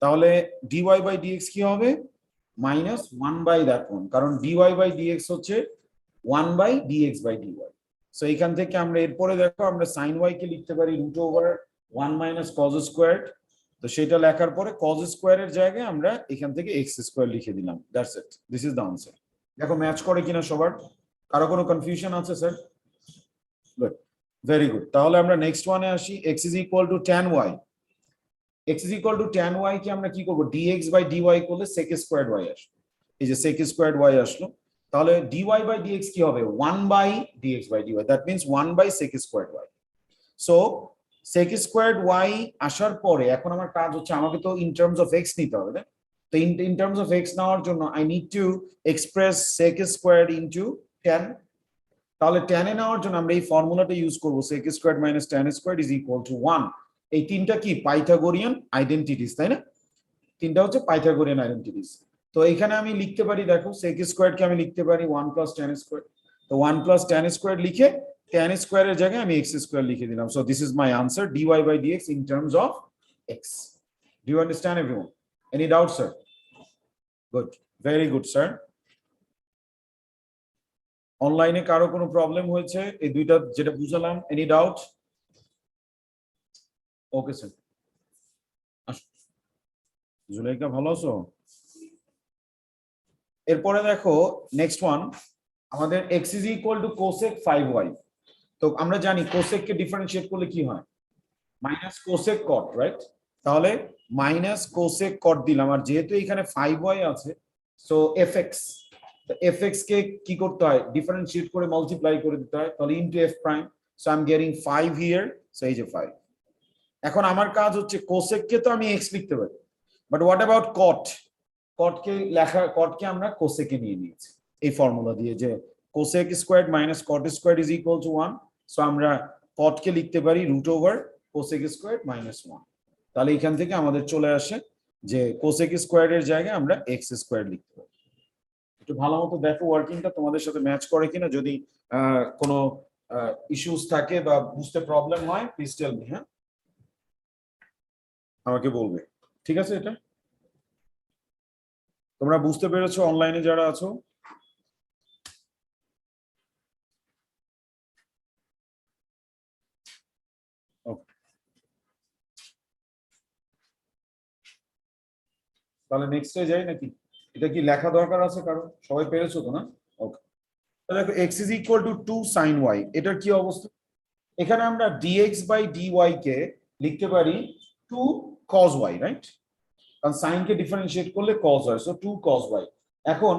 তাহলে dy by dx কি হবে মাইনাস 1 বাই দ্যাট ওয়ান, কারণ dy বাই dx হচ্ছে 1 by dx by dy। So এখান থেকে আমরা এরপরে দেখো আমরা sin y কে লিখতে পারি root over 1 minus cos square. তো সেটা লেখার পরে cos স্কয়ারের জায়গায় আমরা এখান থেকে x স্কয়ার লিখে দিলাম। That's it, this is the answer. দেখো ম্যাচ করে কিনা সবার, কারো কোনো কনফিউশন আছে স্যার? Good, very good. তাহলে আমরা নেক্সট ওয়ানে আসি। x is equal two tan y। x is equal two tan y কে আমরা কি করব, dx বাই dy করলে sec স্কয়ার্ড y আসবে। এই যে sec স্কয়ার্ড y আসলো, তাহলে dy বাই dx কি হবে 1 by dx by dy, that means 1 by sec squared y। So sec squared y আসার পরে এখন আমার কাজ হচ্ছে আমাকে তো ইন টার্মস অফ x নিতে হবে, না? তো ইন টার্মস অফ x নেওয়ার জন্য I need to express sec squared into tan। তাহলে tan এ নেওয়ার জন্য আমরা এই ফর্মুলাটা ইউজ করব, sec squared minus tan squared is equal to 1। এই তিনটা কি পাইথাগোরিয়ান আইডেন্টিটিস, তাই না? তিনটা হচ্ছে পাইথাগোরিয়ান আইডেন্টিটিস। তো এখানে আমি লিখতে পারি, দেখো sec স্কয়ার্ড কে আমি লিখতে পারি 1 প্লাস tan স্কয়ার্ড। তো 1 প্লাস tan স্কয়ার্ড লিখে tan স্কয়ারের জায়গায় আমি x স্কয়ার লিখে দিলাম। So this is my answer, dy by dx in terms of x। Do you understand everyone? Any doubt sir? Good, very good sir. অনলাইনে কারো কোনো problem হয়েছে এই দুইটা যেটা বুঝালাম? Any doubt? Okay sir. Zulaikha ভালো আছো? এরপরে দেখো নেক্সট ওয়ান আমাদের x is equal to cosec 5y। তো আমরা জানি cosec কে ডিফারেন্সিয়েট করলে কি হয়, মাইনাস cosec cot, রাইট? তাহলে মাইনাস cosec cot দিলাম, আর যেহেতু এখানে 5y আছে সো fx, তো fx কে কি করতে হয়, ডিফারেন্সিয়েট করে মাল্টিপ্লাই করে দিতে হয়, তাহলে into f prime. So I am getting 5 here, so এই যে 5। এখন আমার কাজ হচ্ছে cosec কে তো আমি x লিখতে পারি, but what about cot? cot কে লেখা, cot কে আমরা cosec এ নিয়ে নিয়েছি এই ফর্মুলা দিয়ে, যে cosec squared minus cot squared is equal to 1। So আমরা cot কে লিখতে পারি root over cosec squared minus 1। তাহলে এখান থেকে আমাদের চলে আসে যে cosec স্কয়ার্ডের জায়গায় আমরা x স্কয়ার্ড লিখতে পারি। একটু ভালো মতো দেখো ওয়ার্কিংটা তোমাদের সাথে ম্যাচ করে কিনা। যদি কোনো ইস্যুস থাকে বা বুঝতে প্রবলেম হয় প্লিজ টেল মি, হ্যাঁ আমাকে বলবে, ঠিক আছে? এটা তোমরা বুঝতে পেরেছো অনলাইনে যারা আছো? তাহলে নেক্সটে যাই নাকি? এটা কি লেখা দরকার আছে কারো? সবাই পেরেছো তো, না? ওকে। তাহলে দেখো x is equal to 2 sin y। এটার কি অবস্থা? এখানে আমরা dx বাই dy কে লিখতে পারি 2 cos y, রাইট? কারণ sin কে ডিফারেন্সিয়েট করলে cos হয়, সো 2 cos y। এখন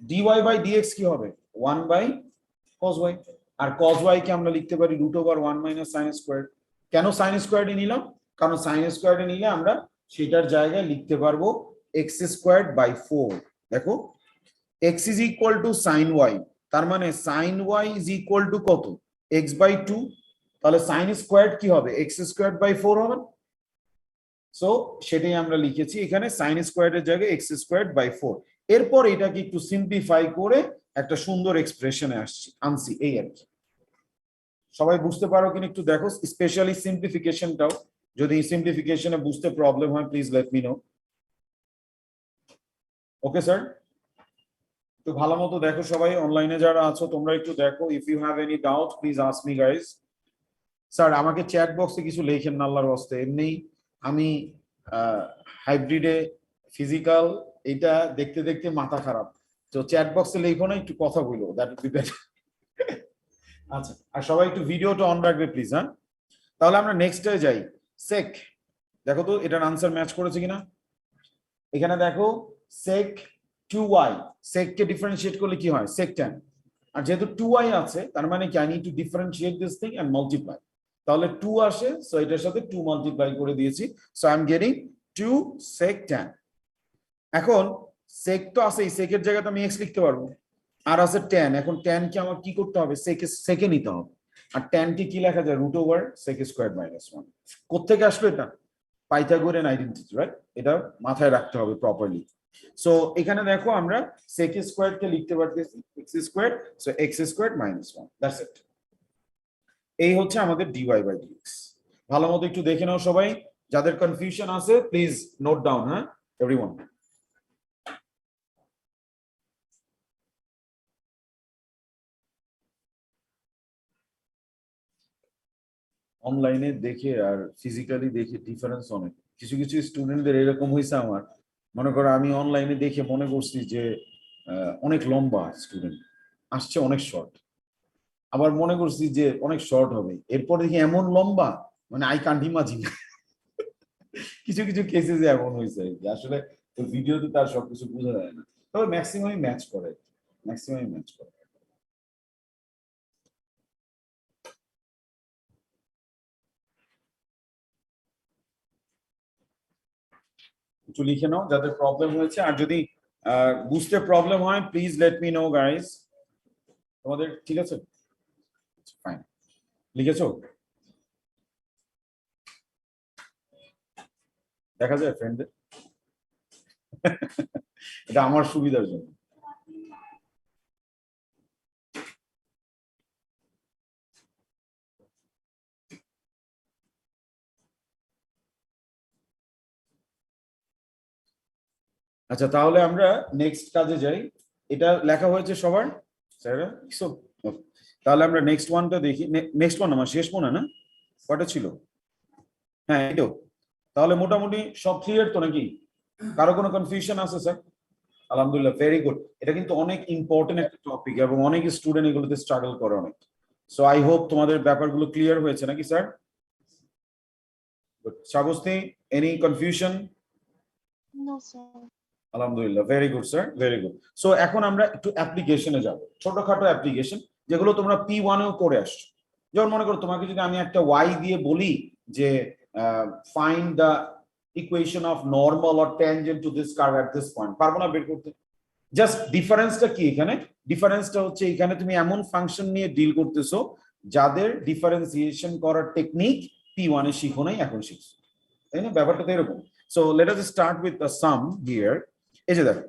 dy বাই dx কি হবে 1 বাই cos y, আর cos y কে আমরা লিখতে পারি root over 1 minus sin square. কেন sin স্কয়ার্ড নিলাম? কারণ sin স্কয়ার্ড নিলে আমরা সেটার জায়গায় লিখতে পারবো x স্কয়ার্ড বাই 4। দেখো x is equal two sin y, তার মানে sin y is equal two কত, x বাই 2। তাহলে sin স্কয়ার্ড কি হবে x স্কয়ার্ড বাই 4 হবে। সো সেটাই আমরা লিখেছি এখানে, sin স্কয়ার্ডের জায়গায় x স্কয়ার্ড বাই 4। এরপর এটাকে একটু সিম্পলিফাই করে একটা সুন্দর এক্সপ্রেশনে আনছি, এই আর কি। সবাই বুঝতে পারো কিনা একটু দেখো, স্পেশালি সিম্পলিফিকেশনটাও। যদি সিম্পলিফিকেশনে বুঝতে প্রবলেম হয় please let me no. Okay sir, একটু ভালো মতো দেখো সবাই, অনলাইনে যারা আছো তোমরা একটু দেখো। If you have any doubt please ask me guys. Sir আমাকে চ্যাট বক্সে কিছু লেখেন না আল্লাহর ওয়াস্তে, এমনি আমি হাইব্রিডে ফিজিক্যাল এটা দেখতে দেখতে মাথা খারাপ। তো চ্যাট বক্সে লেখো না, একটু কথা বলো, দ্যাট উইল বি বেটার। আচ্ছা, আর সবাই একটু ভিডিওটা অন রাখবে প্লিজ, হ্যাঁ? তাহলে আমরা নেক্সটে যাই। সেক, দেখো তো এটার আনসার ম্যাচ করেছে কিনা। এখানে দেখো sec 2y, sec কে ডিফারেন্সিয়েট করলে কি হয় sec tan, আর যেহেতু 2y আছে তার মানে কি I need to differentiate this thing and multiply. তাহলে 2 আসে, সো এটার সাথে 2 মাল্টিপ্লাই করে দিয়েছি, so I am getting 2 sec tan। এখন sec তো আছে, এই sec এর জায়গায় আমি x লিখতে পারবো, আর আছে tan। এখন tan কে আমার কি করতে হবে, sec এ নিতে হবে, আর tan কে কি লেখা যায় root over sec square minus 1। কোত্থেকে আসলো এটা? Pythagorean identity, right? এটা মাথায় রাখতে হবে প্রপারলি। সো এখানে দেখো আমরা sec স্কয়ার কে লিখতে পারতেছি x square, so x square minus 1, that's it. এই হচ্ছে আমাদের dy বাই dx। ভালো মতো একটু দেখে নাও সবাই, যাদের কনফিউশন আছে প্লিজ নোট ডাউন, হ্যাঁ? everyone? অনলাইনে দেখে আর ফিজিক্যালি দেখে ডিফারেন্স অনেক। কিছু কিছু স্টুডেন্টদের এরকম হয়েছে, আমার মনে করো আমি অনলাইনে দেখে মনে করছি যে অনেক লম্বা স্টুডেন্ট আসছে, অনেক শর্ট, আবার মনে করছি যে অনেক শর্ট হবে, এরপর দেখি এমন লম্বা, মানে আই কান্ট ইমাজিন। কিছু কিছু কেসেস এমন হয়েছে যে আসলে ভিডিওতে তার সবকিছু বোঝা যায় না, তবে ম্যাক্সিমামই ম্যাচ করে, ম্যাক্সিমামই ম্যাচ করে। একটু লিখে নাও যাদের প্রবলেম হয়েছে, আর যদি বুঝতে প্রবলেম হয় please let me no guys. তোমাদের ঠিক আছে? ফাইন, লিখেছো? দেখা যায় ফ্রেন্ডদের? এটা আমার সুবিধার জন্য। আচ্ছা, তাহলে আমরা নেক্সট কাজে যাই। এটা লেখা হয়েছে সবার স্যার? তাহলে আমরা নেক্সট ওয়ানটা দেখি। নেক্সট ওয়ান আমার শেষ মনে না, কটা ছিল? হ্যাঁ এটাও। তাহলে মোটামুটি সব ক্লিয়ার তো নাকি? কারো কোনো কনফিউশন আছে স্যার? আলহামদুলিল্লাহ, ভেরি গুড। এটা কিন্তু অনেক ইম্পর্টেন্ট একটা টপিক এবং অনেক স্টুডেন্ট এগুলোতে স্ট্রাগল করে অনেক। সো আই হোপ তোমাদের ব্যাপারগুলো ক্লিয়ার হয়েছে নাকি sir? Shravasti, any confusion? No, sir. আলহামদুলিল্লাহ, very good sir, very good. So এখন আমরা একটু অ্যাপ্লিকেশনে যাব, ছোটখাটো অ্যাপ্লিকেশন যেগুলো তোমরা P1-এও করে আসছো। যেমন মনে করো তোমাকে যদি আমি একটা ওয়াই দিয়ে বলি যে find the equation of normal or tangent to this curve at this point, পারবো না বের করতে? জাস্ট ডিফারেন্সটা কি এখানে? ডিফারেন্সটা হচ্ছে এখানে তুমি এমন ফাংশন নিয়ে ডিল করতেছো যাদের ডিফারেন্সিয়েশন করার টেকনিক P1-এ শিখো নাই, এখন শিখছো, তাই না? ব্যাপারটা তো এরকম। So let us start with the some here. এই যে দেখো,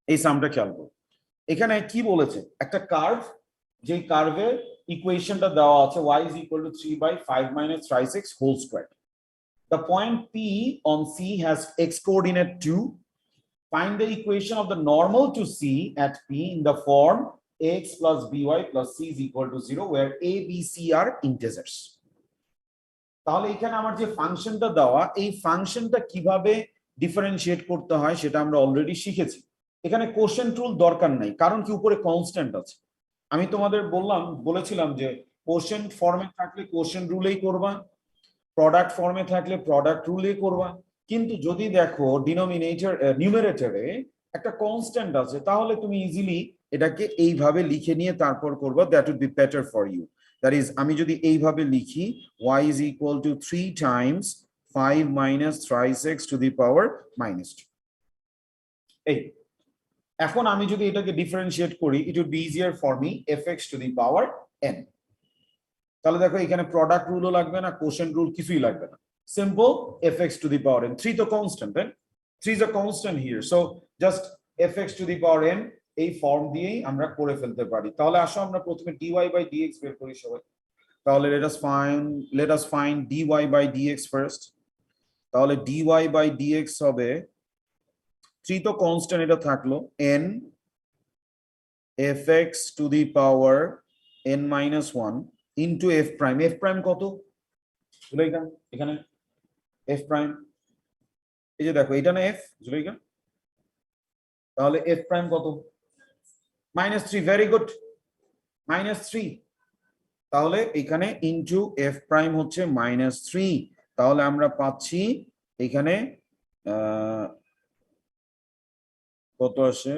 এই সামটা খেয়াল করো। এখানে কি বলেছে? একটা কার্ভ, যে কার্ভের ইকুয়েশনটা দেওয়া আছে y is equal to 3/5 minus 3x whole square. The point P on C has x coordinate 2. Find the equation of the normal to C at P in the form ax plus by plus c is equal to 0, where a, b, c are integers. তাহলে এখানে আমার যে ফাংশনটা দেওয়া, এই ফাংশনটা কিভাবে differentiate করতে হয় সেটা আমরা অলরেডি শিখেছি। এখানে কোশেন্ট রুল দরকার নাই, কারণ কি উপরে কনস্ট্যান্ট আছে। আমি তোমাদের বলেছিলাম যে কোশেন্ট ফর্মে থাকলে কোশেন্ট রুলেই করবা, প্রোডাক্ট ফর্মে থাকলে প্রোডাক্ট রুলেই করবা। কিন্তু যদি দেখো ডিনোমিনেটর নিউমারেটরে একটা কনস্ট্যান্ট আছে, তাহলে তুমি ইজিলি এটাকে এইভাবে লিখে নিয়ে তারপর করবা, that would be better for you. That is, আমি যদি এইভাবে লিখি y is equal to 3 times 5 minus 3x to the power minus 2, এই। এখন আমি যদি এটাকে ডিফারেন্সিয়েট করি, it would be easier for me fx to the power n। তাহলে দেখো এখানে প্রোডাক্ট রুলও লাগবে না, কোশেন্ট রুল কিছুই লাগবে না, simple fx to the power n। 3 তো constant, right? 3 is a constant here, so just fx to the power n এই ফর্ম দিয়েই আমরা করে ফেলতে পারি। তাহলে আসো আমরা প্রথমে dy by dx বের করি সবাই। তাহলে let us find dy by dx first। তাহলে dy by dx হবে 3 তো কনস্ট্যান্ট, এটা থাকলো n fx to the power n minus 1 into f prime। f prime কত? জুলাইকা এখানে f prime, এই যে দেখো এটা না f, জুলাইকা, তাহলে f prime কত? -3, ভেরি গুড, -3। তাহলে এখানে ইনটু f prime হচ্ছে -3। তাহলে আমরা পাচ্ছি এখানে কত আসে?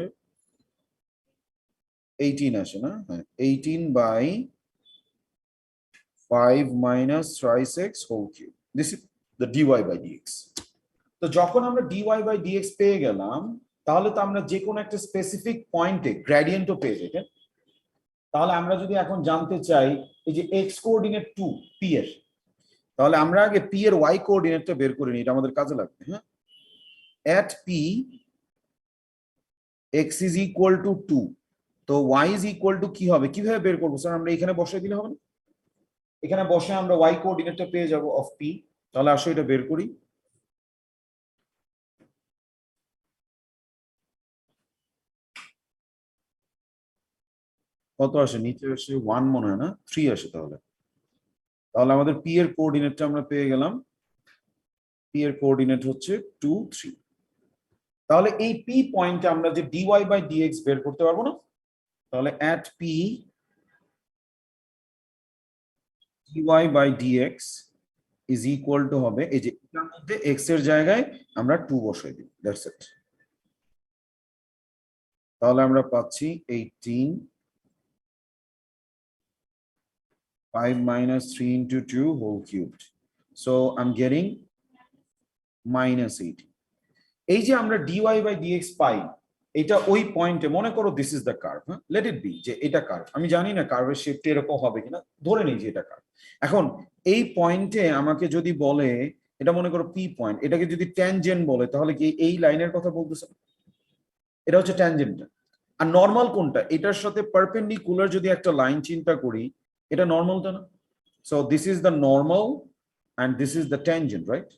18 আসে না? হ্যাঁ, 18/5 minus 3x whole cube. This is the dy by dx. তো যখন আমরা dy by dx পেয়ে গেলাম, তাহলে তো আমরা যে কোনো একটা স্পেসিফিক পয়েন্টে গ্রেডিয়েন্টও পেয়ে যাই। তাহলে আমরা যদি এখন জানতে চাই এই যে x কোঅর্ডিনেট 2 p এর, তাহলে আমরা আগে p এর y কোঅর্ডিনেটটা বের করে নিই, এটা আমাদের কাজে লাগবে। হ্যাঁ, at p x is equal to 2, তো y is equal to কি হবে? কিভাবে বের করবো স্যার? আমরা এখানে বসে দিলে হবে না? এখানে বসে আমরা y কোঅর্ডিনেটটা পেয়ে যাব অফ p। তাহলে আসো এটা বের করি। কত আসে? নিচে আসে 1 মনে হয় না, 3 আসে। তাহলে তাহলে আমাদের পি এর কোঅর্ডিনেটটা আমরা পেয়ে গেলাম। পি এর কোঅর্ডিনেট হচ্ছে 2, 3। তাহলে এই পি পয়েন্টে আমরা যে ডিওয়াই বাই ডিএক্স বের করতে পারবো না? তাহলে at p dy by dx is equal to হবে, এই যে এটার মধ্যে এক্স এর জায়গায় আমরা 2 বসাই দিই, দ্যাটস ইট। তাহলে আমরা পাচ্ছি 18, 5 minus 3 into 2 whole cubed. So I'm getting minus 80. এই যে আমরা dy by dx পাই, এটা ওই পয়েন্টে, মনে করো দিস ইজ দ্য কার্ভ, হ্যাঁ, লেট ইট বি যে এটা কার্ভ। আমি জানি না কার্ভের শেপটা এরকম হবে কিনা, ধরে নিই যে এটা কার্ভ। এখন এই পয়েন্টে আমাকে যদি বলে, এটা মনে করো পি পয়েন্ট, এটাকে যদি ট্যানজেন্ট বলে, তাহলে কি এই লাইনের কথা বলতেছে? এটা হচ্ছে ট্যানজেন্ট। আর নর্মাল কোনটা? এটার সাথে পারপেন্ডিকুলার যদি একটা লাইন চিন্তা করি, এটা নর্মালটা না? So this is the normal and this is the tangent, right?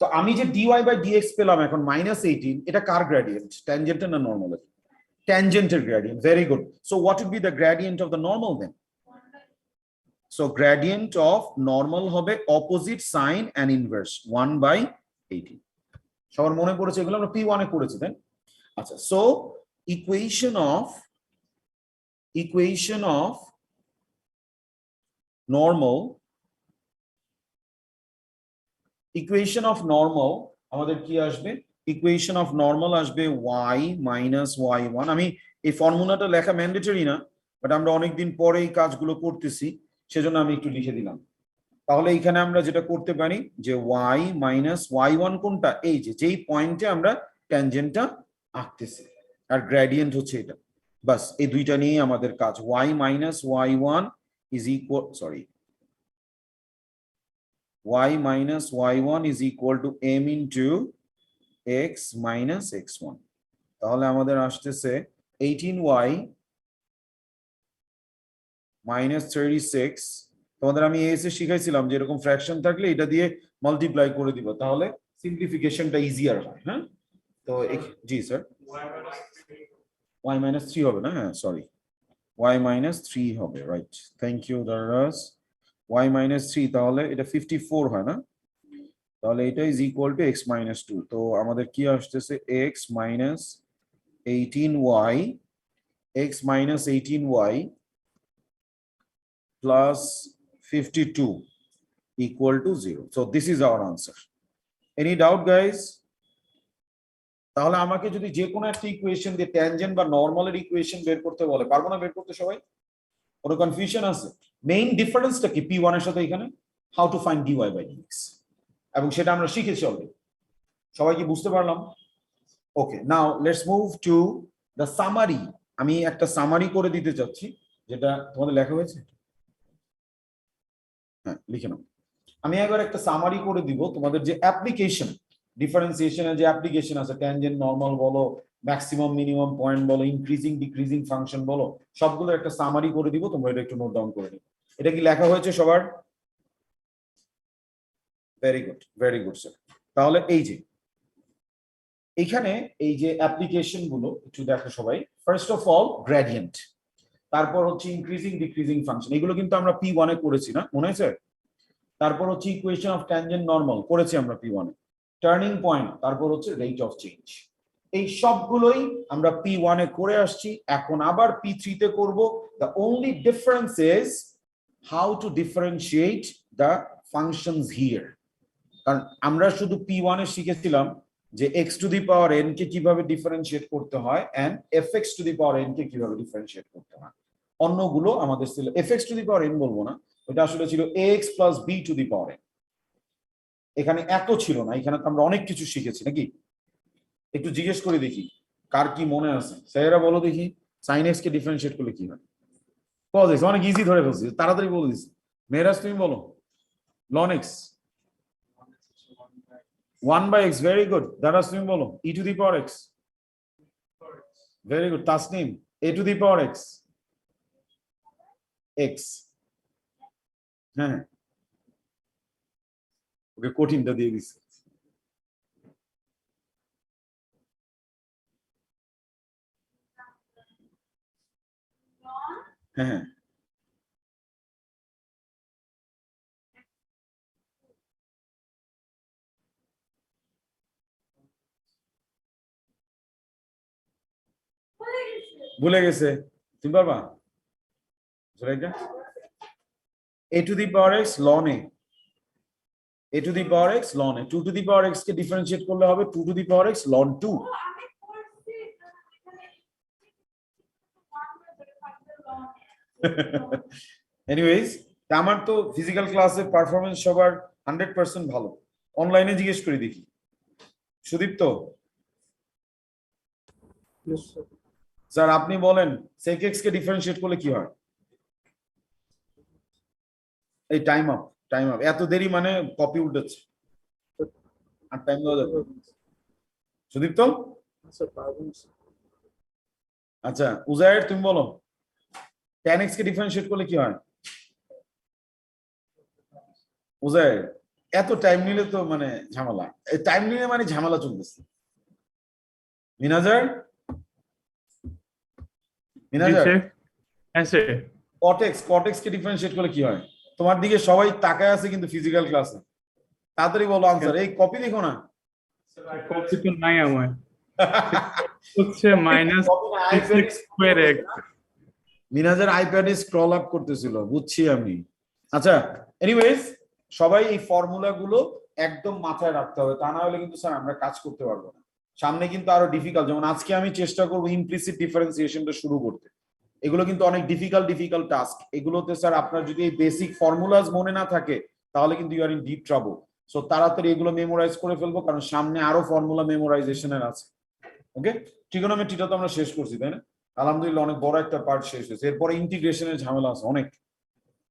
তো আমি যে dy by dx পেলাম এখন -18, এটা কার গ্রেডিয়েন্ট? ট্যানজেন্টের না নরমালের? ট্যানজেন্টের gradient. Very good. So what would be the gradient of the normal then? So gradient of normal হবে অপোজিট সাইন এন্ড ইনভার্স 1/18। সবার মনে পড়েছে এগুলো? আমরা p1 এ করেছি দেন। আচ্ছা, সো ইকুয়েশন অফ নরমাল আমাদের কি আসবে? ইকুয়েশন অফ নরমাল আসবে y মাইনাস y1। আমি এই ফর্মুলাটা লেখা ম্যান্ডেটরি না, বাট আমরা অনেকদিন পরে এই কাজগুলো করতেছি, সেজন্য আমি একটু লিখে দিলাম। তাহলে এখানে আমরা যেটা করতে পারি যে y মাইনাস y1 কোনটা? এই যে যেই পয়েন্টে আমরা ট্যানজেন্টটা আঁকতেছি, আর গ্রেডিয়েন্ট হচ্ছে এটা। বাস এই দুইটা নিয়েই আমাদের কাজ। y minus y1 is equal, sorry, y minus y1 is equal to m into x minus x1। তাহলে আমাদের আসতেছে 18y minus 36। তোমাদের আমি এসে শিখাইছিলাম যে এরকম ফ্র্যাকশন থাকলে এটা দিয়ে মাল্টিপ্লাই করে দিব, তাহলে সিম্পলিফিকেশনটা ইজিয়ার হয়। হ্যাঁ, তো জি স্যার, y minus 3 হবে না? হ্যাঁ সরি, y minus 3 হবে, right. Thank you Daras. y minus 3, তাহলে এটা 54 হয় না? তাহলে এটা is equal two x minus 2। তো আমাদের কি আসতেছে? x minus 18y, x minus 18y plus 52 equal to 0. So this is our answer. Any doubt guys? তাহলে আমাকে যদি যে কোনো একটা ইকুয়েশন দিয়ে ট্যানজেন্ট বা নরমালের ইকুয়েশন বের করতে বলে, পারবো না বের করতে সবাই? কোনো কনফিউশন আছে? মেইন ডিফারেন্সটা কি p1 এর সাথে এখানে? How to find dy by dx, এবং সেটা আমরা শিখেছি অলরেডি। সবাই কি বুঝতে পারলাম? Okay, now let's move to the summary. আমি একটা সামারি করে দিতে চাচ্ছি, যেটা তোমাদের লেখা হয়েছে। হ্যাঁ, লিখে নাও। আমি একবার একটা সামারি করে দিব তোমাদের যে অ্যাপ্লিকেশন, ডিফারেন্সিয়েশনের যে অ্যাপ্লিকেশন আছে, ট্যানজেন্ট নরমাল বলো, ম্যাক্সিমাম মিনিমাম পয়েন্ট বলো, ইনক্রিজিং ডিক্রিজিং ফাংশন বলো, সবগুলো একটা সামারি করে দিব, তোমরা এটা একটু নোট ডাউন করে নিও। এটা কি লেখা হয়েছে সবার? Very good, very good sir. তাহলে এই যে এখানে এই যে অ্যাপ্লিকেশন গুলো একটু দেখো সবাই। ফার্স্ট অফ অল গ্রেডিয়েন্ট, তারপর হচ্ছে ইনক্রিজিং ডিক্রিজিং ফাংশন, এগুলো কিন্তু আমরা p1 এ করেছি না, মনে আছে? তারপর হচ্ছে ইকুয়েশন অফ ট্যানজেন্ট নরমাল করেছি আমরা p1 এ। টার্নিং পয়েন্ট, তারপর হচ্ছে রেট অফ চেঞ্জ। এই সবগুলোই আমরা p1 এ করে আসছি, এখন আবার p3 তে করব। The only difference is how to differentiate the functions here. কারণ আমরা শুধু p1 এ শিখেছিলাম যে x to the power n কে কিভাবে ডিফারেন্সিয়েট করতে হয় and fx to the power n কে কিভাবে ডিফারেন্সিয়েট করতে হয়। অন্যগুলো আমাদের ছিল fx to the power n বলবো না, এটা আসলে ছিল ax plus b to the power n। এখানে এত ছিল না, এখানে তো আমরা অনেক কিছু শিখেছি নাকি? একটু জিজ্ঞেস করে দেখি কার কি মনে আছে। স্যারেরা বলো দেখি, সাইন এক্স কে ডিফারেন্সিয়েট করলে কি হয়? কজ এক্স অনেক ইজি ধরে ফেলছি, তাড়াতাড়ি বলে দিচ্ছি। মেরাজ তুমি বলো। Ln x 1/x, very good. Daras তুমি বলো e to the power x, very good. Tasnim a to the power x, x। হ্যাঁ, ওকে কঠিনটা দিয়ে দিচ্ছি। হ্যাঁ ভুলে গেছে তুমি পারবা Suraiya a to the power x ln a to the power x ln a 2 to the power x K differentiate করলে হবে 2 to the power x ln 2 anyways আমার তো ফিজিক্যাল ক্লাসে পারফরমেন্স সবার 100% ভালো অনলাইনে জিজ্ঞেস করে দেখি সুদীপ্ত স্যার আপনি বলেন sec x কে ডিফারেন্সিয়েট করলে কি হয় এই টাইম আপ এত দেরি মানে কপি উল্টেছে আর টাইম দেওয়া যাবে সুদীপ্ত আচ্ছা উজায়ের তুমি বলো tan x কে ডিফারেন্সিয়েট করলে কি হয় উজায়ের এত টাইম নিলে তো মানে ঝামেলা টাইম নিলে মানে ঝামেলা চলতেছে মিনাজার cot x কে ডিফারেন্সিয়েট করলে কি হয় তোমার দিকে সবাই তাকায় আছে কিন্তু ফিজিক্যাল ক্লাসে তাড়াতাড়ি বলো আনসার এই কপি দেখো না কপি তো নাই আমার হচ্ছে মাইনাস স্কয়ার এক্স মিনাজের আইপ্যাডে স্ক্রল আপ করতেছিল বুঝছি আমি আচ্ছা এনিওয়েজ সবাই এই ফর্মুলা গুলো একদম মাথায় রাখতে হবে তা না হলে কিন্তু স্যার আমরা কাজ করতে পারবো না সামনে কিন্তু আরো ডিফিকাল্ট যেমন আজকে আমি চেষ্টা করবো ইমপ্লিসিট ডিফারেন্সিয়েশনটা শুরু করতে এগুলো কিন্তু অনেক ডিফিকাল্ট টাস্ক এগুলোতে স্যার আপনার যদি এই বেসিক ফর্মুলাস মনে না থাকে তাহলে কিন্তু you are in deep trouble so তাড়াতাড়ি এগুলো মেমোরাইজ করে ফেলবো কারণ সামনে আরো ফর্মুলা মেমোরাইজেশনের আছে ওকে ট্রিগোনোমেট্রিটা তো আমরা শেষ করছি তাই না আলহামদুলিল্লাহ অনেক বড় একটা পার্ট শেষ হয়েছে এরপরে ইন্টিগ্রেশনের ঝামেলা আছে অনেক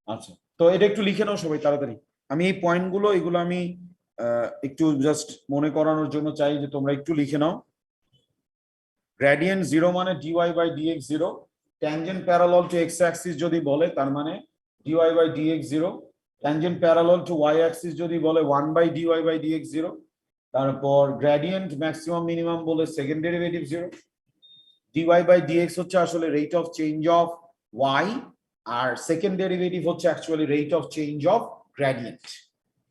আচ্ছা তো এটা একটু লিখে নাও সবাই তাড়াতাড়ি আমি এই পয়েন্টগুলো এগুলো আমি একটু জাস্ট মনে করানোর জন্য চাই যে তোমরা একটু লিখে নাও গ্রেডিয়েন্ট 0 মানে dy by dx 0 tangent parallel to x axis যদি বলে তার মানে dy by dx 0 tangent parallel to y axis যদি বলে 1 বাই dy বাই dx 0 তারপর গ্রেডিয়েন্ট ম্যাক্সিমাম মিনিমাম বলে second derivative 0 dy by dx হচ্ছে আসলে rate of change of y আর সেকেন্ড ডেরিভেটিভ হচ্ছে actually rate of change of gradient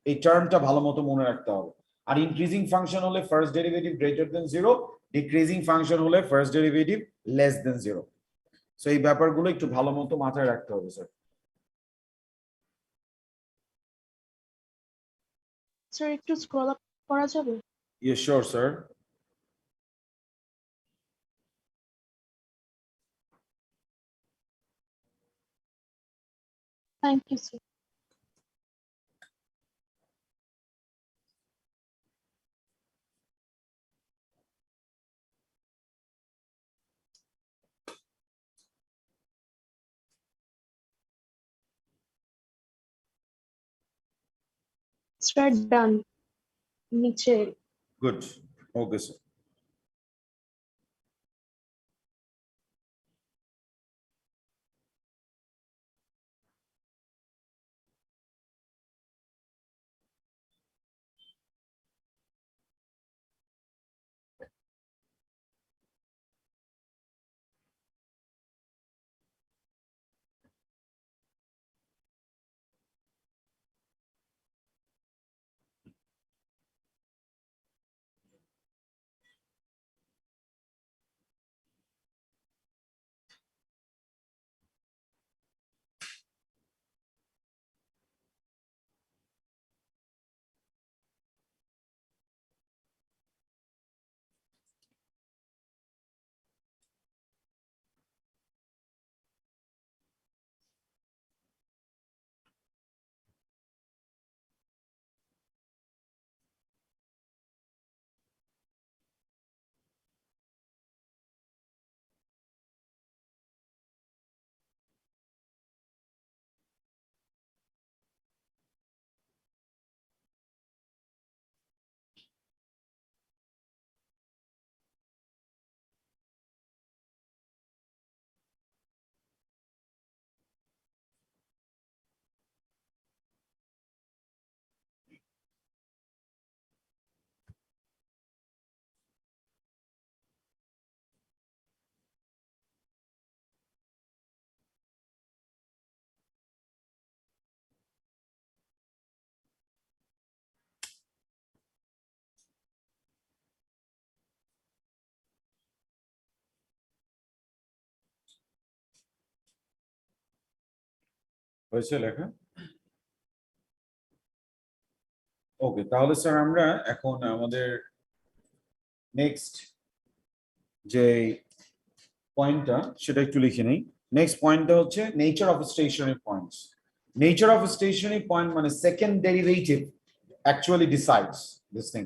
এই টার্মটা ভালো মতো মনে রাখতে হবে আর ইনক্রিজিং ফাংশন হলে first derivative greater than 0 decreasing function হলে first derivative less than 0 so এই ব্যাপারগুলো একটু ভালো মতো মাথায় রাখতে হবে স্যার স্যার একটু স্ক্রল আপ করা যাবে yes sure sir thank you sir sir ডান নিচে গুড ওকে স্যার হয়েছে লেখা? ওকে, তাহলে স্যার আমরা এখন আমাদের নেক্সট যে পয়েন্টটা সেটা একটু লিখে নেই। নেক্সট পয়েন্টটা হচ্ছে nature of stationary points. Nature of stationary point মানে second derivative actually decides this thing.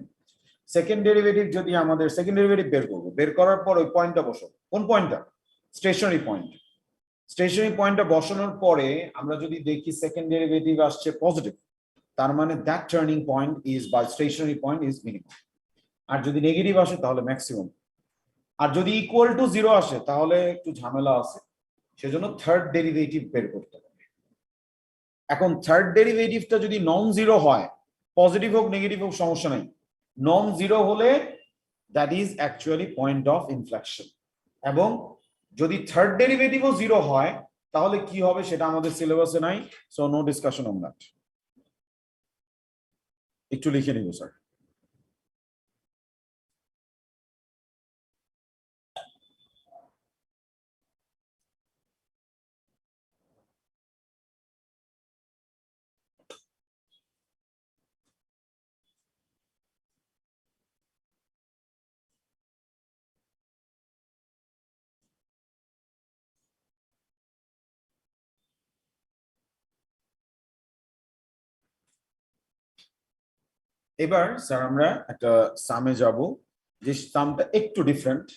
Second derivative যদি আমাদের সেকেন্ড ডেরিভেটিভ বের করবো, বের করার পর ওই পয়েন্টটা বসাবো। কোন পয়েন্টটা? Stationery point. স্টেশনারি পয়েন্টটা বসানোর পরে আমরা যদি দেখি সেকেন্ড ডেরিভেটিভ আসছে পজিটিভ, তার মানে দ্যাট টার্নিং পয়েন্ট ইজ বা স্টেশনারি পয়েন্ট ইজ মিনিমাম। আর যদি নেগেটিভ আসে তাহলে ম্যাক্সিমাম। আর যদি ইকুয়াল টু 0 আসে তাহলে একটু ঝামেলা আছে, সেজন্য থার্ড ডেরিভেটিভ বের করতে হবে। এখন থার্ড ডেরিভেটিভটা যদি নন জিরো হয়, পজিটিভ হোক নেগেটিভ হোক সমস্যা নাই, নন জিরো হলে that is actually point of inflection. এবং যদি থার্ড ডেরিভেটিভও 0 হয় তাহলে কি হবে সেটা আমাদের সিলেবাসে নাই, so no discussion on that. একটু লিখে নিব স্যার। এবার স্যার আমরা একটা সামে যাব, যে সামটা একটু ডিফারেন্ট।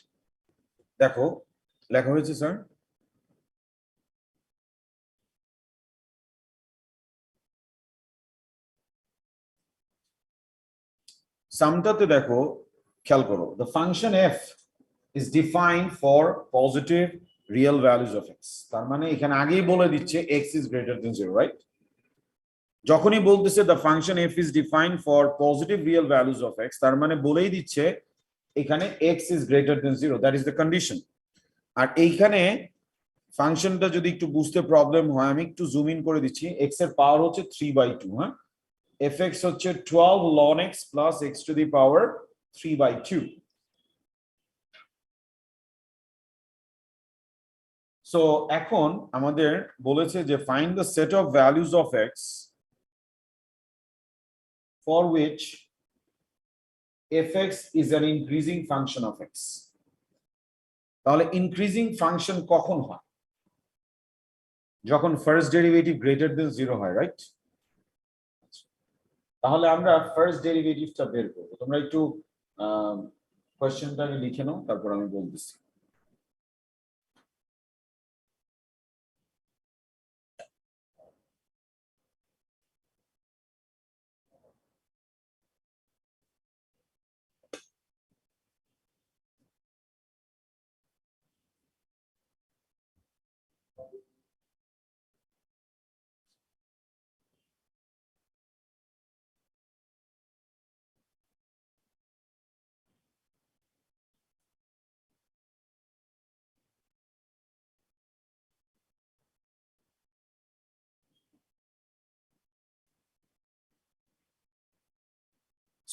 দেখো লেখা হয়েছে স্যার, সামটাতে দেখো খেয়াল করো, the function f is defined for positive real values of x। তার মানে এখানে আগেই বলে দিচ্ছে x is greater than 0, right? যখনই বলতেছে the function f is defined for positive real values of x, তার মানে বলেই দিচ্ছে এখানে x is greater than 0, that is the condition। আর এইখানে ফাংশনটা যদি একটু বুঝতে প্রবলেম হয়, আমি একটু জুম ইন করে দিচ্ছি। x এর পাওয়ার হচ্ছে 3/2, হ্যাঁ? fx হচ্ছে 12 ln x plus x to the power 3/2। So এখন আমাদের বলেছে যে find the set of values of x for which fx is an increasing function of x। তাহলে ইনক্রিজিং ফাংশন কখন হয়? যখন ফার্স্ট ডেরিভেটিভ গ্রেটার দেন 0 হয়, রাইট? তাহলে আমরা ফার্স্ট ডেরিভেটিভটা বের করব। তোমরা একটু কোশ্চেনটা আমি লিখে নাও, তারপর আমি বলতেছি।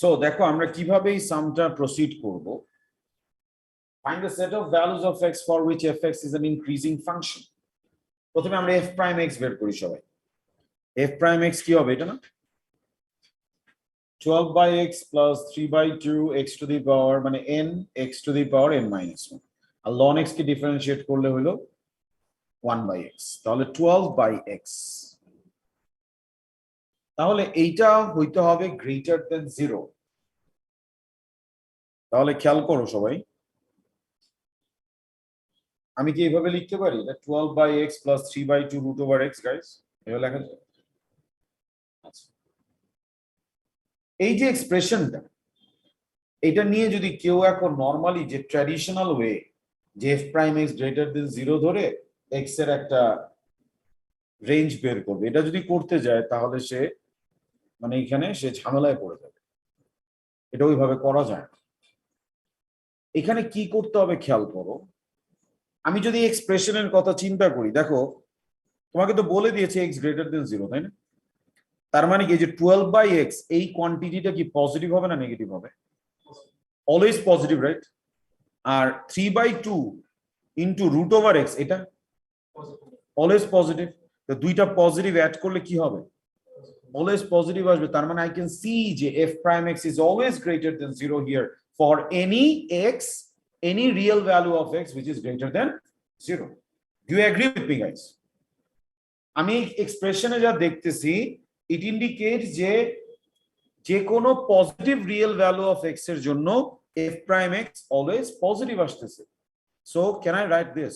সো দেখো আমরা কিভাবে এই সামটা প্রসিড করব। Find the set of values of x for which fx is an increasing function। প্রথমে আমরা f prime x বের করি সবাই। f prime x কি হবে এটা না? 12/x plus 3/2 x to the power মানে n x to the power n minus 1। R ln x K differentiate করলে হলো 1/x, তাহলে 12/x। তাহলে এইটা হইতে হবে গ্রেটার দেন 0। তাহলে খেয়াল করো সবাই, আমি কি এইভাবে লিখতে পারি? এটা 12/x plus 3/2 root over x, guys, এভাবে লেখা যায়? আচ্ছা, এই যে এক্সপ্রেশনটা, এটা নিয়ে যদি কেউ এখন নরমালি যে ট্র্যাডিশনাল ওয়ে যে f prime x greater than 0 ধরে x এর একটা রেঞ্জ বের করবে, এটা যদি করতে যায় তাহলে সে মানে এখানে সে ঝামেলায় পড়ে যাবে। এটা ওইভাবে করা যায় না। এখানে কি করতে হবে খেয়াল করো, আমি যদি এক্সপ্রেশনের কথা চিন্তা করি, দেখো তোমাকে তো বলে দিয়েছে x গ্রেটার দেন 0, তাই না? তার মানে কি যে 12/x এই কোয়ান্টিটিটা কি পজিটিভ হবে না নেগেটিভ হবে? Always positive, right? আর 3/2 ইনটু রুট ওভার x এটা অলওয়েজ পজিটিভ। তো দুইটা পজিটিভ অ্যাড করলে কি হবে? অলওয়েজ পজিটিভ আসবে। তার মানে আই ক্যান সি যে f prime x is always greater than 0 here for any x, any real value of x which is greater than 0. Do you agree with me, guys? আমি এক্সপ্রেশনে যা দেখতেছি, ইট indicate যে যে কোনো positive real value of x এর জন্য f prime x always positive আসতেছে। So can I write this?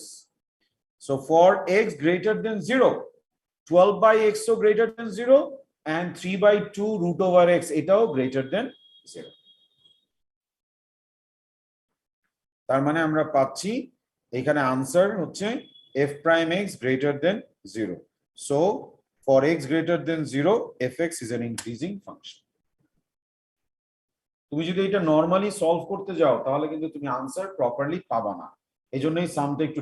So for x greater than 0, 12 by x so greater than 0 and 3 by 2 root over x এটাও greater than 0. তার মানে আমরা পাচ্ছি এখানে answer হচ্ছে f prime x greater than 0. So for x greater than 0, fx is an increasing function. তুমি যদি এটা নরমালি সলভ করতে যাও তাহলে কিন্তু তুমি আনসার প্রপারলি পাবা না। এজন্যই সামটা একটু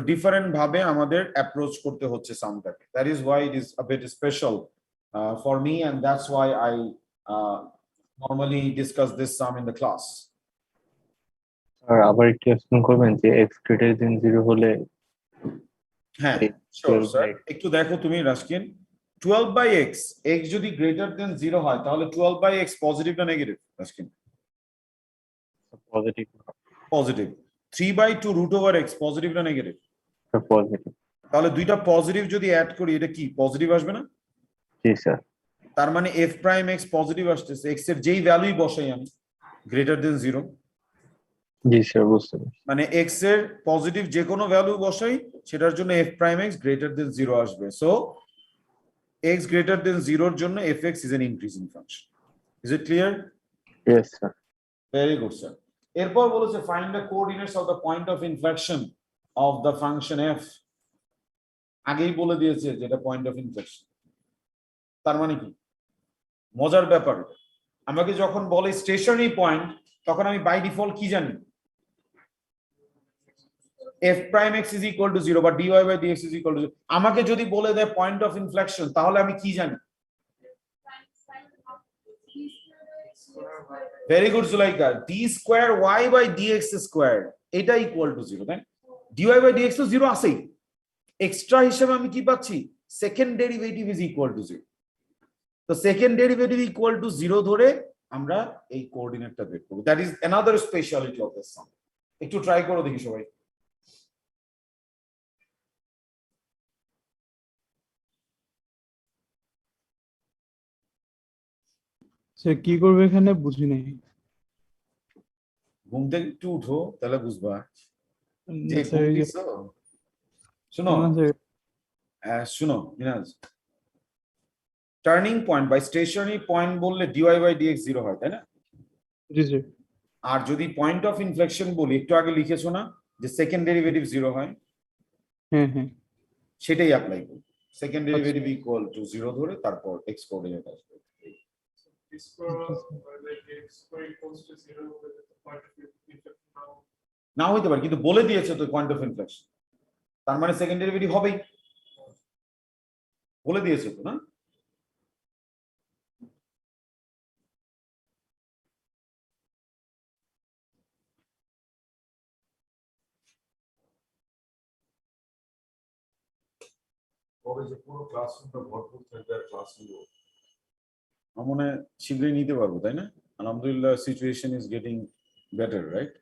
ডিফারেন্ট ভাবে আমাদের অ্যাপ্রোচ করতে হচ্ছে সামটাকে। That is why it is a bit special for me and that's why I normally discuss this sum in the class. আর আবার একটু এক্সপ্লেন করবেন যে x গ্রেটার দেন 0 হলে? হ্যাঁ শিওর স্যার, একটু দেখো তুমি রাশকিন, 12 বাই x, x যদি গ্রেটার দেন 0 হয় তাহলে 12 বাই x পজিটিভ না negative Rashkin? Positive. Positive. 3 by 2 root over x positive না নেগেটিভ? পজিটিভ। তাহলে দুইটা পজিটিভ যদি অ্যাড করি এটা কি পজিটিভ আসবে না? জি স্যার। তার মানে f প্রাইম x পজিটিভ আসতেছে, x এর যেই ভ্যালুই বসাই আমি গ্রেটার দেন 0। জি স্যার বুঝতে পারছি। মানে x এর পজিটিভ যে কোনো ভ্যালু বসাই সেটার জন্য f prime x greater than 0 আসবে। সো x greater than 0 এর জন্য fx is an increasing function. Is it clear? Yes sir. Very good sir. এরপর বলেছে find the coordinates of the point of inflection of the function f. আগেই বলে দিয়েছে যেটা point of inflection. তার মানে কি মজার ব্যাপার, আমাকে যখন বলে স্টেশনারি পয়েন্ট তখন আমি বাই ডিফল্ট কি জানি? f prime x is equal to 0 বা dy by dx is equal to 0। আমাকে যদি বলে দেয় পয়েন্ট অফ ইনফ্লেকশন তাহলে আমি কি জানি? Very good Zulaikha, d square y by dx square এটা ইকুয়াল টু 0, তাই dy by dx তো 0 আছেই, এক্সট্রা হিসেবে আমি কি পাচ্ছি? Second derivative is equal to 0। তো সেকেন্ড ডেরিভেটিভ ইকুয়াল টু 0 ধরে আমরা এই কোঅর্ডিনেটটা বের করব। That is another speciality of this sum. একটু ট্রাই করো দেখি সবাই। সে কি করবে এখানে বুঝি নাই। ঘুম থেকে একটু উঠো তাহলে বুঝবা যে না, স্যার, ঘুম দিছো। শুনো না, স্যার, শুনো Minaz, turning point by stationary point বললে dy বাই dx 0 হয়, তাই না? জি স্যার। আর যদি পয়েন্ট অফ ইনফ্লেকশন বলি, একটু আগে লিখেছো না যে সেকেন্ড ডেরিভেটিভ 0 হয়? হ্যাঁ হ্যাঁ। সেটাই অ্যাপ্লাই করি, সেকেন্ড ডেরিভেটিভ ইকুয়াল টু 0 ধরে তারপর x কোঅর্ডিনেট আসবে। না হইতে পারে কিন্তু বলে দিয়েছে তো পয়েন্ট অফ ইনফ্লেকশন, তার মানে সেকেন্ড ডেরিভেটিভ হবেই, বলে দিয়েছে তো না? কবে যে পুরো ক্লাসরুমটা ভরপুর থাকবে আর ক্লাস নিব আমার মনে হয় শীঘ্রই নিতে পারবো, তাই না? আলহামদুলিল্লাহ situation is getting better, right?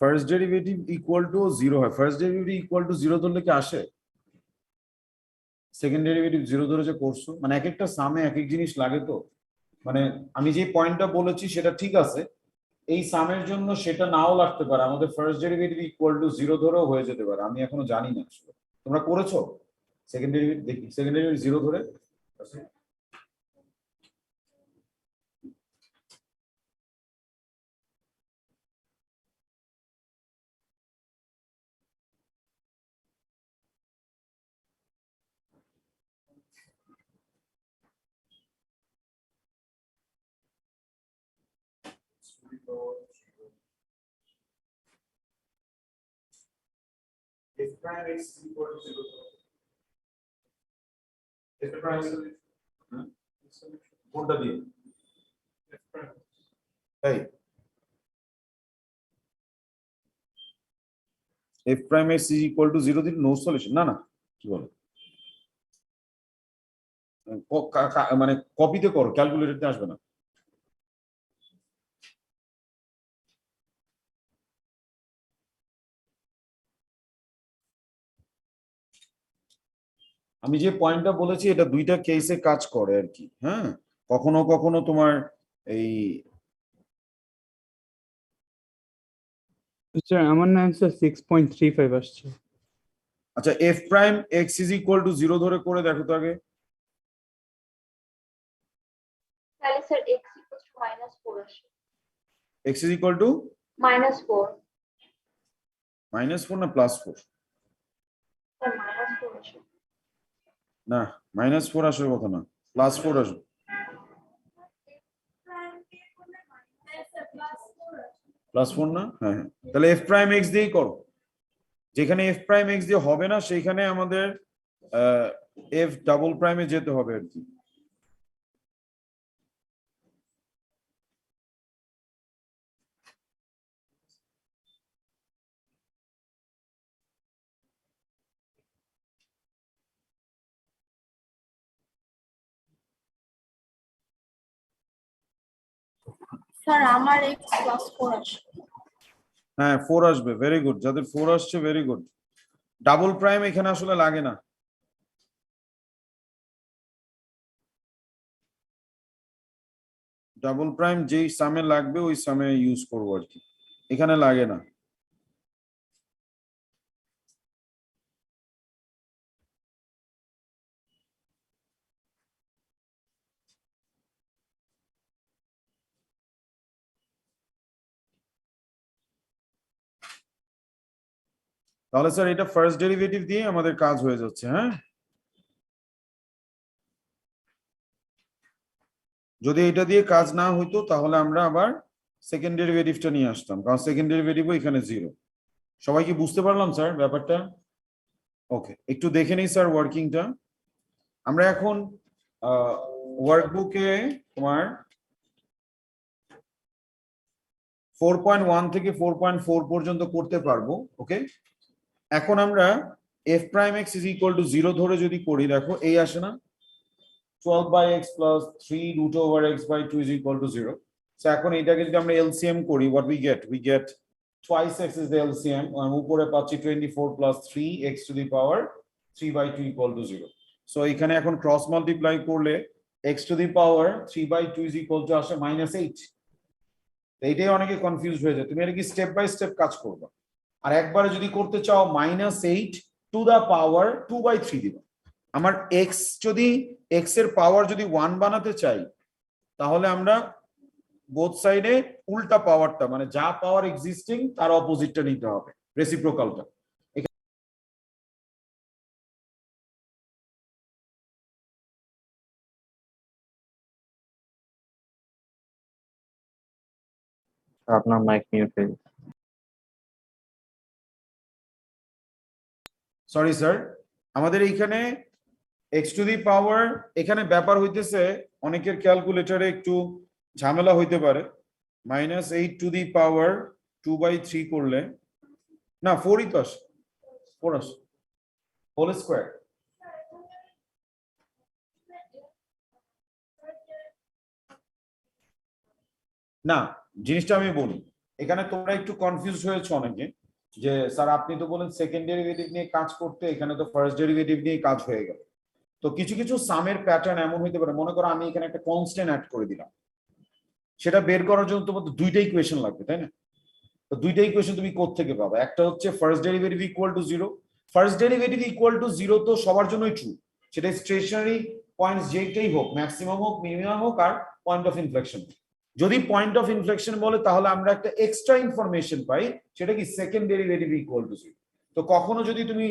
First derivative equal to 0 হয়, ফার্স্ট ডেরিভেটিভ ইকুয়াল টু 0 ধরলে কি আসে? সেকেন্ড ডেরিভেটিভ জিরো ধরে যে করছো, মানে এক একটা সামে এক এক জিনিস লাগে তো, মানে আমি যে পয়েন্টটা বলেছি সেটা ঠিক আছে, এই সামের জন্য সেটা নাও লাগতে পারে, আমাদের first derivative equal to zero ধরেও হয়ে যেতে পারে, আমি এখনো জানি না আসলে। তোমরা করেছো সেকেন্ড ডেরিভেটিভ? দেখি সেকেন্ড ডেরিভেটিভ জিরো ধরে। F prime x is equal to 0. F prime কোনটা দিয়ে? এই f prime x is equal to 0 দিলে নো সলিউশন? না না, কি বলো, মানে কপিতে করো, ক্যালকুলেটরতে আসবে না। আমি যে পয়েন্টটা বলেছি এটা দুইটা কেসে কাজ করে আর কি। হ্যাঁ, কখনো কখনো তোমার এই স্যার আমার না অ্যান্সার 6.35 আসছে। আচ্ছা, f prime x is equal to 0 ধরে করে দেখো তো আগে। তাহলে স্যার x ইকুয়ালস টু -4 আসে। x ইজ ইকুয়াল টু -4 -4 না +4? স্যার -4 আসে। না, -4 আসার কথা না, +4 আসবে। +4 না? হ্যাঁ হ্যাঁ, তাহলে f প্রাইম x দিয়েই করো। যেখানে f প্রাইম x দিয়ে হবে না সেইখানে আমাদের f ডাবল প্রাইমে যেতে হবে আর কি। স্যার আমার x +4 আসে। হ্যাঁ 4 আসবে, ভেরি গুড, যাদের 4 আসছে ভেরি গুড। ডাবল প্রাইম এখানে আসলে লাগে না। ডাবল প্রাইম যেই সামে লাগবে ওই সামে ইউজ করবো আর কি, এখানে লাগে না। তাহলে স্যার এটা ফার্স্ট ডেরিভেটিভ দিয়ে আমাদের কাজ হয়ে যাচ্ছে। হ্যাঁ, যদি এটা দিয়ে কাজ না হইতো তাহলে আমরা আবার সেকেন্ড ডেরিভেটিভটা নিয়ে আসতাম, কারণ সেকেন্ড ডেরিভেটিভও এখানে জিরো। সবাই কি বুঝতে পারলাম স্যার ব্যাপারটা? ওকে, একটু দেখে নিই স্যার ওয়ার্কিংটা। আমরা এখন ওয়ার্কবুকে তোমার 4.1 থেকে 4.4 পর্যন্ত করতে পারবো। ওকে, এখন আমরা f prime x is equal to 0 ধরে যদি করি, দেখো এই আসে না 12/x plus 3 root over x by 2 is equal to 0. So এখন এটাকে যদি আমরা LCM করি, what we get twice x is the LCM, উপরে পাচ্ছি 24 plus 3x to the power 3 by 2 equal to 0. So এখানে এখন ক্রস মাল্টিপ্লাই করলে x to the power 3 by 2 is equal to আসে -8। এইটাই অনেকে কনফিউজ হয়ে যায়, তুমি এটা কি স্টেপ বাই স্টেপ কাজ করবে। আর একবারে যদি করতে চাও -8 to the power 2 by 3 দিবা। আমার x যদি x এর পাওয়ার যদি 1 বানাতে চাই তাহলে আমরা বোথ সাইডে উল্টা পাওয়ারটা, মানে যা পাওয়ার এক্সিস্টিং তার অপোজিটটা নিতে হবে, রেসিপ্রোকালটা। আপনার মাইক মিউট হয়ে গেছে। সরি স্যার, আমাদের এইখানে x টু দি পাওয়ার, এখানে ব্যাপার হইতেছে অনেকের ক্যালকুলেটরে একটু ঝামেলা হইতে পারে। -8 টু দি পাওয়ার 2 by 3 করলে, না 4ই তো আসে, 4 আসে হোল স্কয়ার। না, জিনিসটা আমি বলি, এখানে তোমরা একটু কনফিউজ হয়েছো অনেকে, যে স্যার আপনি তো বলেন সেকেন্ড ডেরিভেটিভ নিয়ে কাজ করতে, এখানে তো ফার্স্ট ডেরিভেটিভ নিয়ে কাজ হয়ে গেল। তো কিছু কিছু সামের প্যাটার্ন এমন হইতে পারে, মনে করো আমি এখানে একটা কনস্ট্যান্ট অ্যাড করে দিলাম, সেটা বের করার জন্য তোমার দুইটা ইকুয়েশন লাগবে, তাই না? তো দুইটা ইকুয়েশন তুমি কোত্থেকে পাবে? একটা হচ্ছে first derivative equal to zero. First derivative equal to zero তো সবার জন্যই ট্রু, সেটা স্টেশনারি পয়েন্টস যেটাই হোক, ম্যাক্সিমাম হোক, মিনিমাম হোক, আর পয়েন্ট অফ ইনফ্লেকশন। যদি পয়েন্ট অফ ইনফ্লেকশন বলে তাহলে আমরা একটা এক্সট্রা ইনফরমেশন পাই, সেটা কি second derivative equal to zero. তো কখনো যদি তুমি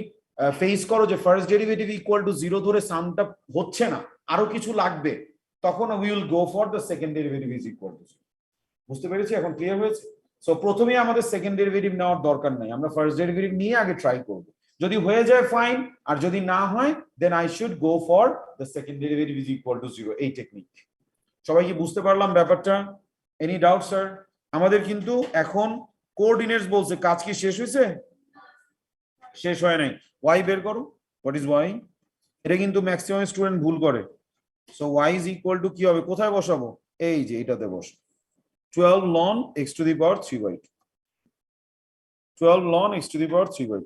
ফেস করো যে first derivative equal to zero ধরে সামটা হচ্ছে না, আরো কিছু লাগবে, তখন we will go for the second derivative is equal to zero. বুঝতে পেরেছি? এখন ক্লিয়ার হয়েছে? সো প্রথমেই আমাদের সেকেন্ড ডেরিভেটিভ নেওয়ার দরকার নাই, আমরা ফার্স্ট ডেরিভেটিভ নিয়ে আগে ট্রাই করব। যদি হয়ে যায় ফাইন, আর যদি না হয় then I should go for the second derivative is equal to zero, এই টেকনিক। সবাই কি বুঝতে পারলাম ব্যাপারটা? Any doubt sir? আমাদের কিন্তু এখন কোঅর্ডিনেটস বলছে, কাজ কি শেষ হয়েছে? শেষ হয় নাই। ওয়াই বের করো, হোয়াট ইজ ওয়াই? এটা কিন্তু ম্যাক্সিমাম স্টুডেন্ট ভুল করে। So y is equal to কি হবে, কোথায় বসাবো? এই যে এটাতে বসো, 12 ln x to the power 3/2, 12 ln x to the power 3/2।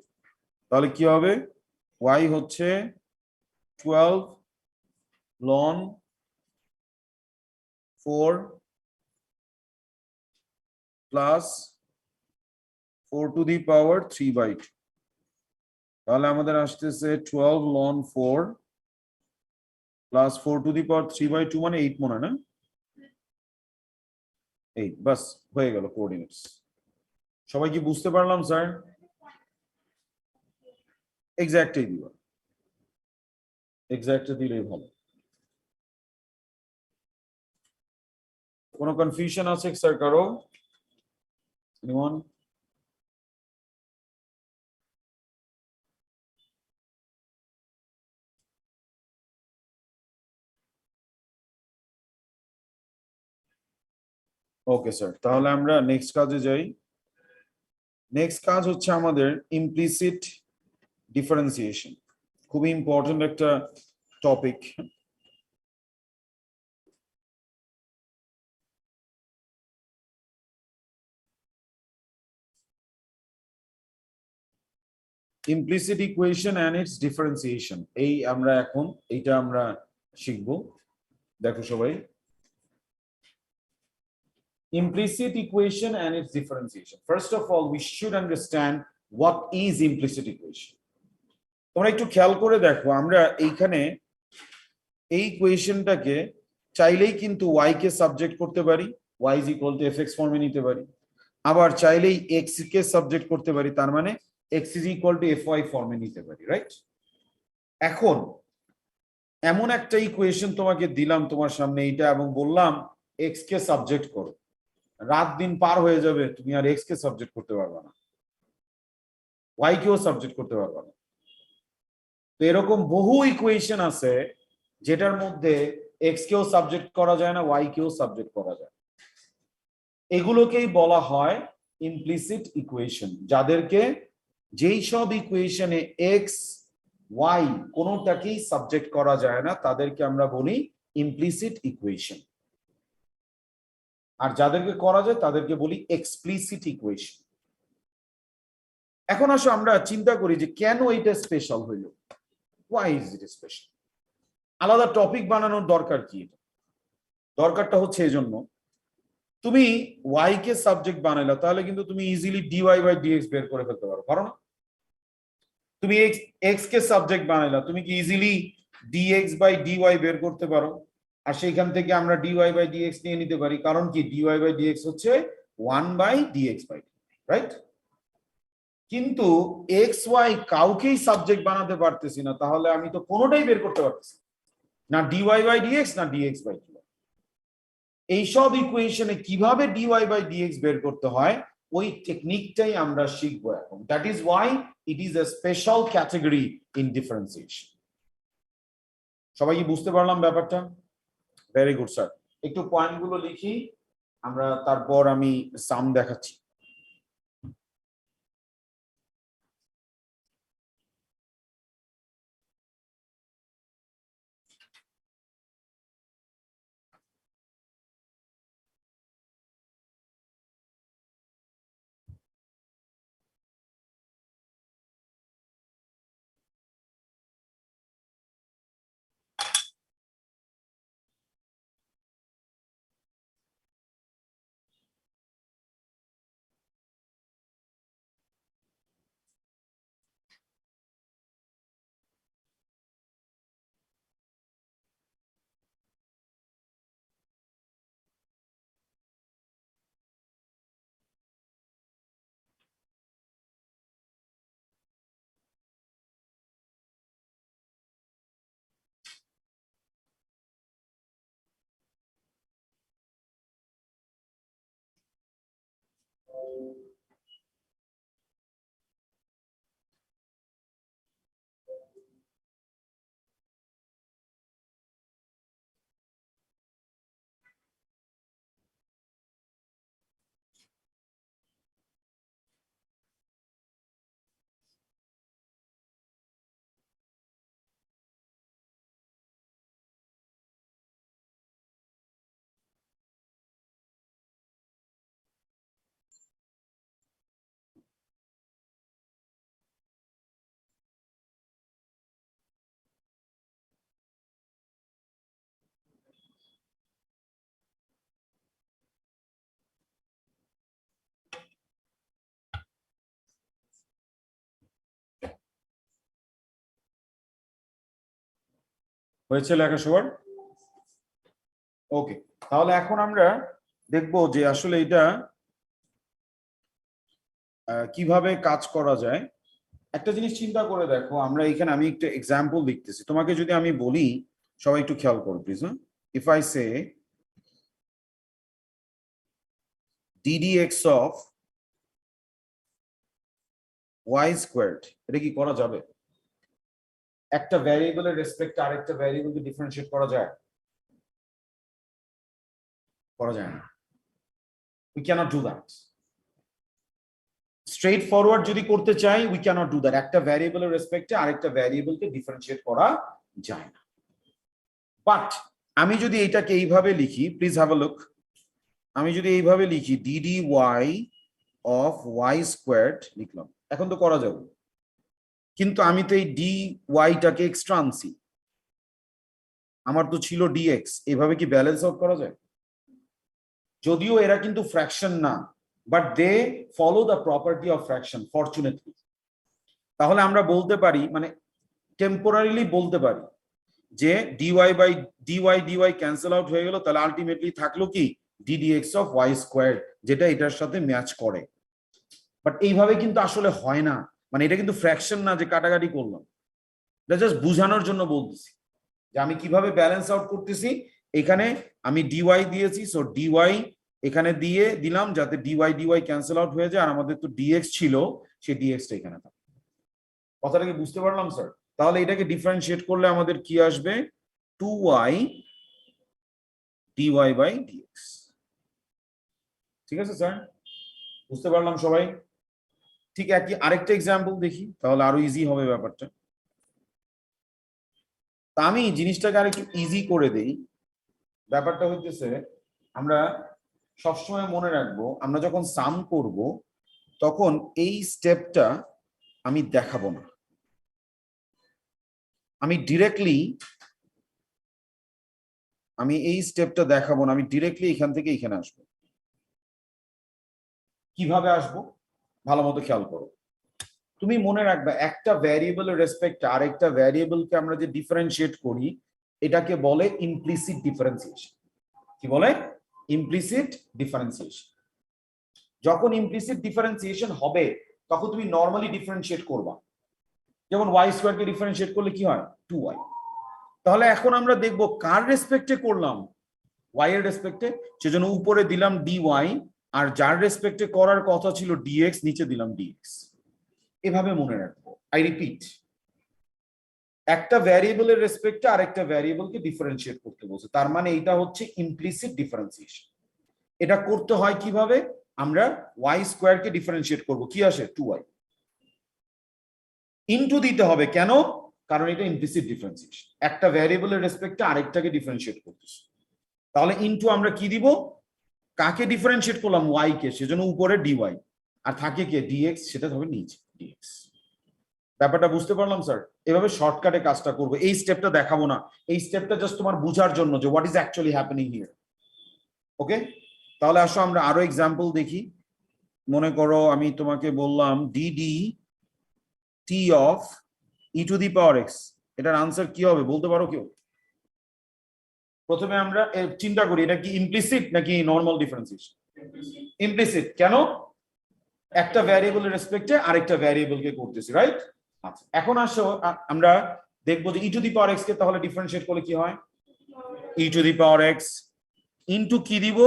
তাহলে কি হবে? y হচ্ছে 12 ln 4 plus 4 to the power 3/2। তাহলে আমাদের আসতেছে 12 ln 4 plus 4 to the power 3/2 মানে 8 মনে হয় না? 8, বাস হয়ে গেল কোঅর্ডিনেটস। সবাই কি বুঝতে পারলাম স্যার? এক্সাক্টই দিবা, এক্সাক্ট দিলেই ভালো। কোনো কনফিউশন আছে স্যার কারো? এনিওয়ান? ওকে স্যার, তাহলে আমরা নেক্সট কাজে যাই। নেক্সট কাজ হচ্ছে আমাদের ইমপ্লিসিট ডিফারেন্সিয়েশন, খুবই ইম্পর্টেন্ট একটা topic. Implicit equation and its differentiation, এই আমরা এখন এইটা আমরা শিখবো। দেখো সবাই, implicit equation and its differentiation. First of all, we should understand what is implicit equation. তোমরা একটু খেয়াল করে দেখো, আমরা এইখানে এই ইকুয়েশনটাকে চাইলেই কিন্তু y কে সাবজেক্ট করতে পারি, y is equal to fx ফর্মে নিতে পারি। আবার চাইলেই x কে সাবজেক্ট করতে পারি, তার মানে x is equal to fy ফর্মে নিতে পারি, রাইট? এখন এমন একটা ইকুয়েশন তোমাকে দিলাম তোমার সামনে এইটা, এবং বললাম x কে সাবজেক্ট করো, রাত দিন পার হয়ে যাবে, তুমি আর এক্স কে সাবজেক্ট করতে পারবে না, ওয়াই কেও সাবজেক্ট করতে পারবে না। তো এরকম বহু ইকুয়েশন আছে যেটার মধ্যে এক্স কেও সাবজেক্ট করা যায় না, ওয়াই কেও সাবজেক্ট করা যায়। এগুলোকেই বলা হয় ইমপ্লিসিট ইকুয়েশন, যাদেরকে যেই সব ইকুয়েশনে এক্স ওয়াই কোনোটাকেই সাবজেক্ট করা যায় না, তাদেরকে আমরা বলি ইমপ্লিসিট ইকুয়েশন। আর যাদেরকে করা যায় তাদেরকে বলি এক্সপ্লিসিট ইকুয়েশন। এখন আসো আমরা চিন্তা করি যে কেন এটা স্পেশাল হইল, হোয়াই ইজ ইট স্পেশাল? আলাদা টপিক বানানোর দরকার কি? দরকারটা হচ্ছে এই জন্য, তুমি ওয়াই কে সাবজেক্ট বানাইলা, তাহলে কিন্তু তুমি ইজিলি ডিওয়াই বাই ডিএক্স বের করে ফেলতে পারো, পারো না? তুমি এক্স কে সাবজেক্ট বানাইলা, তুমি কি ইজিলি ডিএক্স বাই ডিওয়াই বের করতে পারো? আর সেইখান থেকে আমরা ডিওয়াই বাই ডিএক্স নিয়ে নিতে পারি, কারণ কি ডিওয়াই বাই ডিএক্স হচ্ছে 1/dx বাই, রাইট? কিন্তু এক্স ওয়াই কাউকেই সাবজেক্ট বানাতে পারতেছি না, তাহলে আমি তো কোনোটাই বের করতে পারতেছি না, ডিওয়াই বাই ডিএক্স না ডিএক্স বাই ডিওয়াই। এইসব ইকুয়েশনে কিভাবে ডিওয়াই বাই ডিএক্স বের করতে হয়, ওই টেকনিকটাই আমরা শিখবো এখন। That is why it is a special category in differentiation. সবাই কি বুঝতে পারলাম ব্যাপারটা? Very good sir. একটু পয়েন্টগুলো লিখি আমরা, তারপর আমি সাম দেখাচ্ছি। হয়েছে লেখা সবার? ওকে, তাহলে এখন আমরা দেখবো যে আসলে এটা কিভাবে কাজ করা যায়। একটা জিনিস চিন্তা করে দেখো, আমরা এখানে আমি একটা এক্সাম্পল লিখতেছি, তোমাকে যদি আমি বলি, সবাই একটু খেয়াল করো please. If I say ddx of y squared, এটা কি করা যাবে? একটা ভ্যারিয়েবলের রেসপেক্টে আরেকটা ভ্যারিয়েবলকে ডিফারেন্সিয়েট করা যায়? করা যায় না। We cannot do that. Straight forward যদি করতে চাই, we cannot do that. একটা ভ্যারিয়েবলের রেসপেক্টে আরেকটা ভ্যারিয়েবলকে ডিফারেন্সিয়েট করা যায় না। বাট আমি যদি এটাকে এইভাবে লিখি, প্লিজ হ্যাভ আ লুক, আমি যদি এইভাবে লিখি dy of y squared লিখলাম, এখন তো করা যাবে, কিন্তু আমি তো এই dy টাকে এক্সট্রা আনছি, আমার তো ছিল dx, এইভাবে কি ব্যালেন্স আউট করা যায়? যদিও এরা কিন্তু ফ্র্যাকশন না, but they follow the property of fraction fortunately. তাহলে আমরা বলতে পারি, মানে টেম্পোরারিলি বলতে পারি যে dy ক্যান্সেল আউট হয়ে গেল, তাহলে আলটিমেটলি থাকলো কি ddx of y squared, যেটা এটার সাথে ম্যাচ করে। বাট এইভাবে কিন্তু আসলে হয় না, মানে এটা কিন্তু ফ্র্যাকশন না যে কাটাকাটি করলাম, এটা জাস্ট বোঝানোর জন্য বলতেছি যে আমি কিভাবে ব্যালেন্স আউট করতেছি। এখানে আমি dy দিয়েছি, সো dy এখানে দিয়ে দিলাম যাতে dy ক্যান্সেল আউট হয়ে যায়, আর আমাদের তো dx ছিল, সেই dx টা এখানে থাকে। কথাটা কি বুঝতে পারলাম স্যার? তাহলে এটাকে ডিফারেন্সিয়েট করলে আমাদের কি আসবে? 2y dy by dx। ঠিক আছে স্যার, বুঝতে পারলাম সবাই? ঠিক একই আরেকটা এক্সাম্পল দেখি, তাহলে আরো ইজি হবে ব্যাপারটা। তা আমি জিনিসটাকে আরেকটু ইজি করে দেই। ব্যাপারটা হইতেছে, আমরা সবসময় মনে রাখবো, আমরা যখন সাম করব তখন এই স্টেপটা আমি দেখাবো না, আমি এই স্টেপটা দেখাবো না, আমি ডিরেক্টলি এখান থেকে এখানে আসবো। কিভাবে আসবো ভালো মতো খেয়াল করো। তুমি মনে রাখবে, একটা ভ্যারিয়েবলের রেসপেক্টে আরেকটা ভ্যারিয়েবলকে আমরা যে ডিফারেন্সিয়েট করি, এটাকে বলে ইমপ্লিসিট ডিফারেন্সিয়েশন। কি বলে? Implicit differentiation. যখন ইমপ্লিসিট ডিফারেন্সিয়েশন হবে, তখন তুমি নরমালি ডিফারেন্সিয়েট করবা। যেমন y স্কয়ারকে ডিফারেন্সিয়েট করলে কি হয়? 2y। তাহলে এখন আমরা দেখব কার রেসপেক্টে করলাম? y এর রেসপেক্টে, সেজন্য উপরে দিলাম dy, আর যার রেসপেক্টে করার কথা ছিল dx, নিচে দিলাম dx। এভাবে মনে রাখবো। আই রিপিট, একটা ভ্যারিয়েবলের রেসপেক্টে আরেকটা ভ্যারিয়েবলকে ডিফারেন্সিয়েট করতে বলছে, তার মানে এটা হচ্ছে ইমপ্লিসিট ডিফারেন্সিয়েশন। এটা করতে হয় কিভাবে? আমরা y স্কয়ারকে ডিফারেন্সিয়েট করব, কি আসে? 2y। ইনটু দিতে হবে, কেন? কারণ এটা ইমপ্লিসিট ডিফারেন্সিয়েশন, একটা ভ্যারিয়েবলের রেসপেক্টে আরেকটাকে ডিফারেন্সিয়েট করতেছি। তাহলে ইনটু আমরা কি দিব? কাকে ডিফারেন্সিয়েট করলাম? y কে, সেজন্য উপরে dy, আর থাকে কে? dx, সেটা হবে নিচে dx। ব্যাপারটা বুঝতে পারলাম স্যার? এভাবে শর্টকাটে কাজটা করবো, এই স্টেপটা দেখাবো না, এই স্টেপটা জাস্ট তোমার বোঝার জন্য যে what is actually happening here. Okay, তাহলে আসো আমরা আরো এক্সাম্পল দেখি। মনে করো আমি তোমাকে বললাম dt of e to the power x, এটার আনসার কি হবে বলতে পারো কেউ? প্রথমে আমরা চিন্তা করি, এটা কি ইমপ্লিসিট নাকি নরমাল ডিফারেন্সিয়েশন? ইমপ্লিসিট। কেন? একটা ভ্যারিয়েবলের রেসপেক্টে আরেকটা ভ্যারিয়েবলকে করতেছি, রাইট? আচ্ছা, এখন আসো আমরা দেখবো যে e to the power x কে তাহলে ডিফারেন্সিয়েট করলে কি হয়? e to the power x into কি দিব?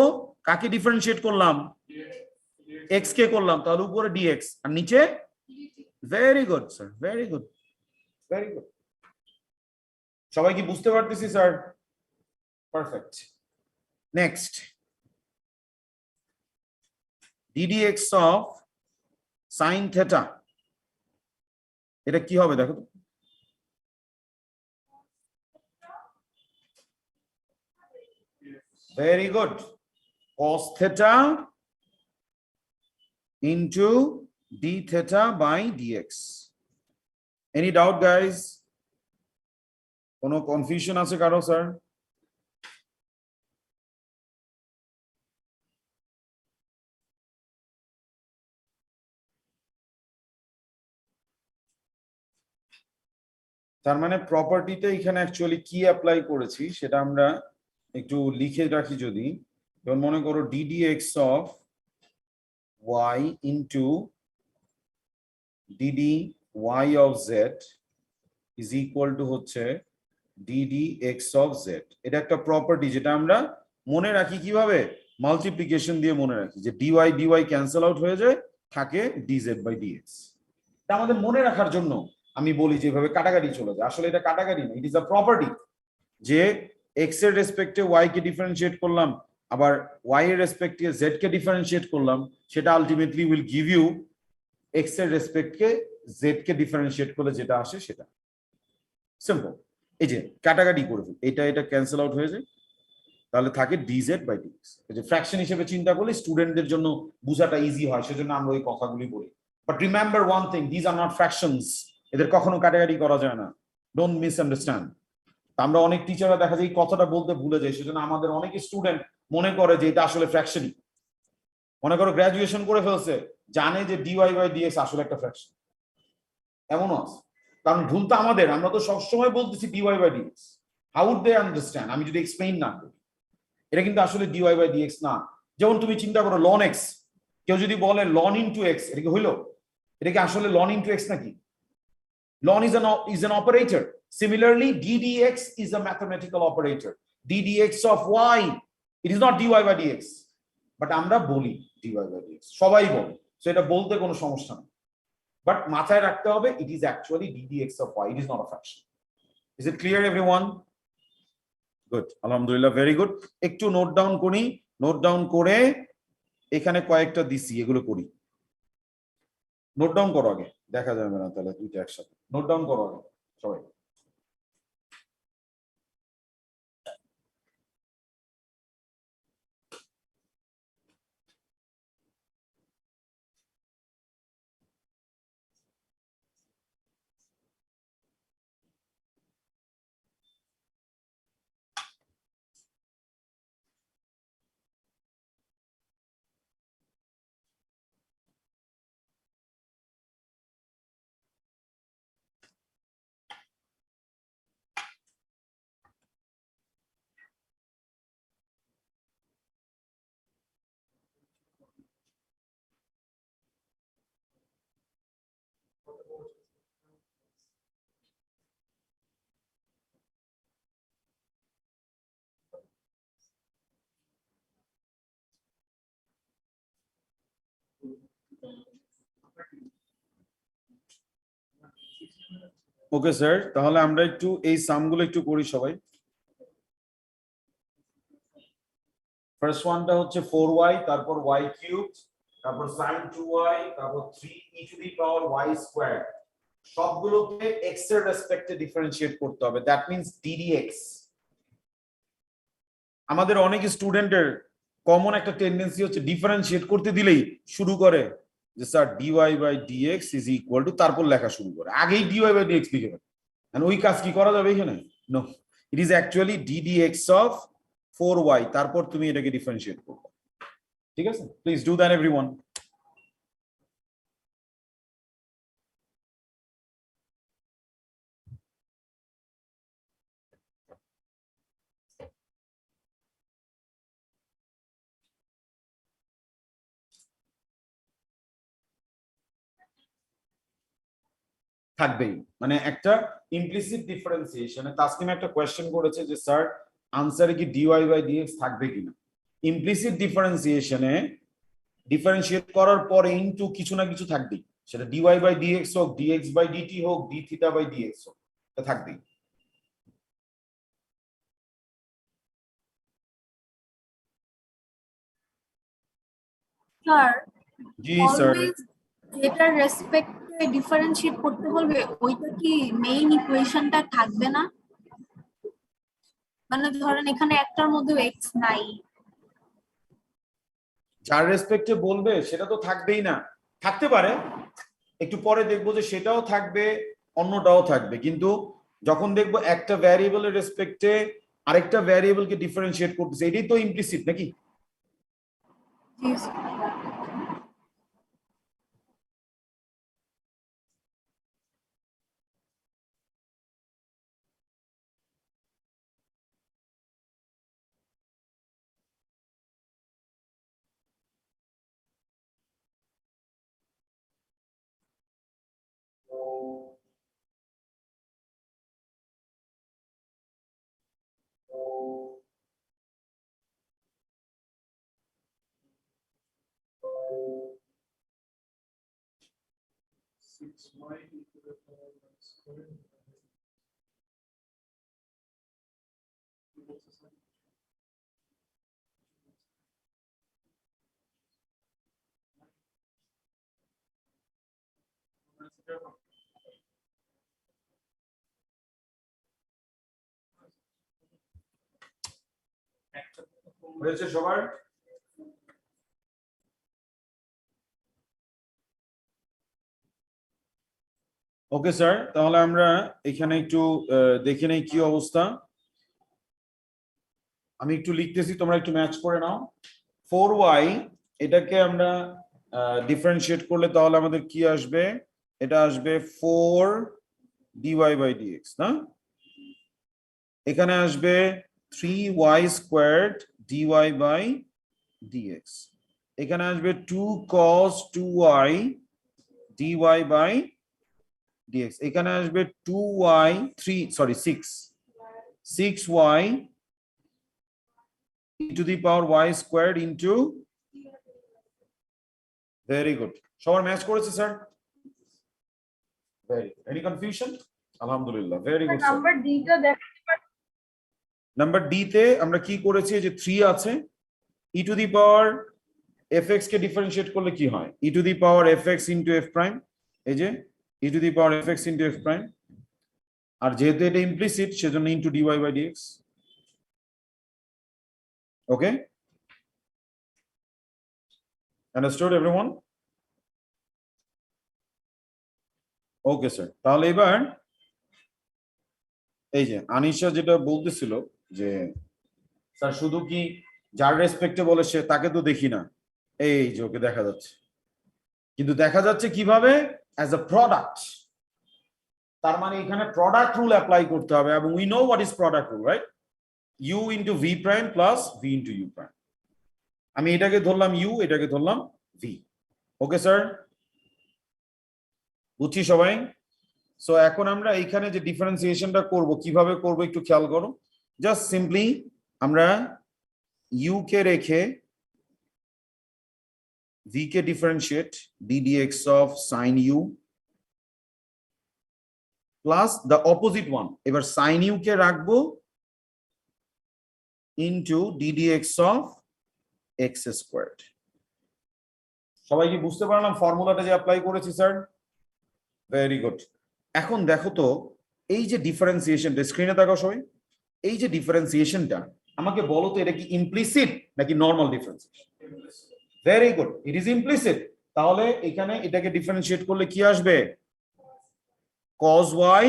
কাকে ডিফারেন্সিয়েট করলাম? এক্স কে করলাম তাহলে উপরে ডিএক্স আর নিচে very good sir, very good, very good. সবাই কি বুঝতে পারতেছি sir? Perfect. Next, ddx of sine theta, এটা কি হবে দেখো তো? Very good, cos theta into d theta by dx. Any doubt guys? কোনো কনফিউশন আছে কারো স্যার? তার মানে প্রপার্টিতে এখানে অ্যাকচুয়ালি কি অ্যাপ্লাই করেছি সেটা আমরা একটু লিখে রাখি। যদি যেমন মনে করো ddx of y into dd y of z is equal to হচ্ছে ddx of z। এটা একটা প্রপার্টি যেটা আমরা মনে রাখি কিভাবে, মাল্টিপ্লিকেশন দিয়ে মনে রাখি যে dy dy ক্যান্সেল আউট হয়ে যায়, থাকে dz by dx। এটা আমাদের মনে রাখার জন্য আমি বলি যেভাবে কাটাকাটি চলে যায়, আসলে এটা কাটাকাটি না, ইট ইজ আ প্রপার্টি যে x এর রেসপেক্টে y কে ডিফারেন্সিয়েট করলাম, আবার y এর রেসপেক্টে z কে ডিফারেন্সিয়েট করলাম, সেটা ultimately will give you x এর রেসপেক্টকে z কে ডিফারেন্সিয়েট করলে যেটা আসে সেটা। সিম্পল। এই যে কাটাকাটি করে এটা এটা ক্যান্সেল আউট হয়ে যায়, তাহলে থাকে dz বাই dx। এই যে ফ্র্যাকশন হিসেবে চিন্তা করলে স্টুডেন্টদের জন্য বোঝাটা ইজি হয়, সেজন্য আমরা ওই কথাগুলি বলি। But remember one thing, this are not fractions, এদের কখনো কাটাকাটি করা যায় না, ডোন্ট মিসআন্ডারস্ট্যান্ড। আমরা অনেক টিচাররা দেখা যায় এই কথাটা বলতে ভুলে যায়, সেজন্য আমাদের অনেক স্টুডেন্ট মনে করে যে এটা আসলে ফ্র্যাকশনই। মনে করো গ্রাজুয়েশন করে ফেলছে, জানে যে dy বাই dx আসলে একটা ফ্র্যাকশন, এমনও আছে। কারণ ভুল তো আমাদের, আমরা তো সবসময় বলতেছি dy by dx, how would they understand আমি যদি এক্সপ্লেইন না করি। এটা কিন্তু আসলে dy বাই dx না। যেমন তুমি চিন্তা করো ln x, কেউ যদি বলে ln ইনটু x, এটা কি হইলো? এটা কি আসলে ln ইনটু x নাকি? ln is an operator. Similarly, ddx is a mathematical operator. ddx of y, it is not dy by dx. But আমরা বলি dy by dx, সবাই বলে, সো এটা বলতে কোনো সমস্যা নেই। বাট মাথায় রাখতে হবে it is actually ddx of y, it is not a fraction. Is it clear everyone? Good, alhamdulillah, very good. একটু নোট ডাউন করি, নোট ডাউন করে এখানে কয়েকটা দিছি, এগুলো করি। নোট ডাউন করো আগে, দেখা যাবে না তাহলে দুইটা একসাথে। নোট ডাউন করো আগে সবাই। ওকে স্যার, তাহলে আমরা একটু এই সামগুলো একটু করি সবাই। ফার্স্ট ওয়ানটা হচ্ছে 4y, তারপর y কিউব, তারপর sin 2y, তারপর 3e two the power y square. সবগুলোকে x এর রেসপেক্টে ডিফারেন্সিয়েট করতে হবে, দ্যাট মিন্স ddx। আমাদের অনেক স্টুডেন্টের কমন একটা টেন্ডেন্সি হচ্ছে ডিফারেন্সিয়েট করতে দিলেই শুরু করে যে sir dy by dx is equal to, তারপর লেখা শুরু করে, আগেই dy বাই dx লিখে ফেলে। এন্ড ওই কাজ কি করা যাবে এখানে? No, it is actually ddx of 4y, তারপর তুমি এটাকে ডিফারেন্সিয়েট করবে। ঠিক আছে, প্লিজ ডু দ্যাট এভরিওয়ান। থাকবেই, মানে একটা ইমপ্লিসিট ডিফারেন্সিয়েশনে তাসনিম একটা কোয়েশ্চেন করেছে যে স্যার আনসারে কি dy বাই dx থাকবে কিনা। ইমপ্লিসিট ডিফারেন্সিয়েশনে ডিফারেন্সিয়েট করার পরে ইনটু কিছু না কিছু থাকবেই, সেটা ডিওয়াই বাই ডিএক্স হোক, ডিএক্স বাই ডিটি হোক, ডি থিটা বাই ডিএক্স হোক, এটা থাকবেই। স্যার জি স্যার। অলওয়েজ যেটার রেসপেক্টে ডিফারেন্সিয়েট করতে হবে ওইটা কি মেইন ইকুয়েশনটা থাকবে না? মানে ধরেন এখানে একটার মধ্যে এক্স নাই। যার রেসপেক্টে বলবে সেটা তো থাকবেই না, থাকতে পারে একটু পরে দেখবো যে সেটাও থাকবে অন্যটাও থাকবে, কিন্তু যখন দেখবো একটা ভ্যারিয়েবলের রেসপেক্টে আরেকটা ভ্যারিয়েবলকে ডিফারেন্সিয়েট করতেছে, এটাই তো ইমপ্লিসিট নাকি? জি স্যার। হয়েছে সবার? ওকে স্যার, তাহলে আমরা এখানে একটু দেখে নেই কি অবস্থা। আমি একটু লিখতেছি, তোমরা একটু ম্যাচ করে নাও। 4y এটাকে আমরা ডিফারেন্সিয়েট করলে তাহলে আমাদের কি আসবে? এটা আসবে 4 dy বাই dx না? এখানে আসবে 3y squared dy by dx। এখানে আসবে 2 cos 2y dy by dx। এখানে আসবে 2y 6y e to the power y squared into, very good, সবার ম্যাচ করেছে স্যার? Very any confusion? আলহামদুলিল্লাহ, ভেরি গুড স্যার। নাম্বার ডিটা দেখ। নাম্বার ডি তে আমরা কি করেছি, যে 3 আছে, e to the power fx K differentiate করলে কি হয়? e to the power fx into f prime, এই যে e to the power fx into f prime, আর যেহেতু এটা ইমপ্লিসিট সেজন্য into dy by dx। Okay, understood everyone? Okay sir, তাহলে এবার এই যে আনিশা যেটা বলতেছিল যে স্যার শুধু কি যার রেসপেক্টে বলে সে তাকে তো দেখি না, এই যে ওকে দেখা যাচ্ছে, কিন্তু দেখা যাচ্ছে কিভাবে? As a product. তার মানে এখানে প্রোডাক্ট রুল অ্যাপ্লাই করতে হবে, এবং we know what is product rule, right? u into V prime plus V into you prime. আমি এটাকে ধরলাম u, এটাকে ধরলাম v। ওকে স্যার, বুঝছি সবাই? সো এখন আমরা এইখানে যে ডিফারেন্সিয়েশনটা করব কিভাবে করব একটু খেয়াল করো। জাস্ট সিম্পলি আমরা u কে রেখে v K differentiate d dx of sin u plus the opposite one, এবার sin u কে রাখবো into d dx of x squared. সবাই কি বুঝতে পারলাম ফর্মুলাটা যে অ্যাপ্লাই করেছি স্যার? Very good. এখন দেখো তো এই যে ডিফারেন্সিয়েশনটা, স্ক্রিনে তাকাও সবাই, এই যে ডিফারেন্সিয়েশনটা আমাকে বলো তো এটা কি ইমপ্লিসিট নাকি normal differentiation? Very good, it is implicit. তাহলে এখানে এটাকে ডিফারেন্সিয়েট করলে কি আসবে? cos y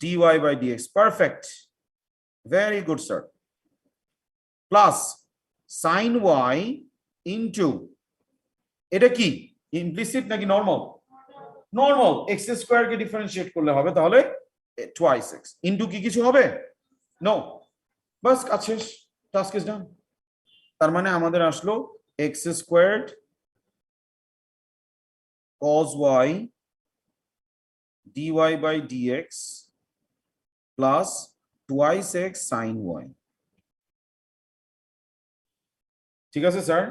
dy by dx, perfect, very good sir, plus sin y into, এটা কি ইমপ্লিসিট নাকি নরমাল? নরমাল, এক্স স্কয়ার কে ডিফারেন্সিয়েট করলে হবে তাহলে টুয়াইস এক্স ইনটু কি কিছু হবে? নো, বাস কাজ শেষ, টাস্ক ইজ ডান। তার মানে আমাদের আসলো x squared cos y dy by dx plus twice x sin y। ঠিক আছে স্যার?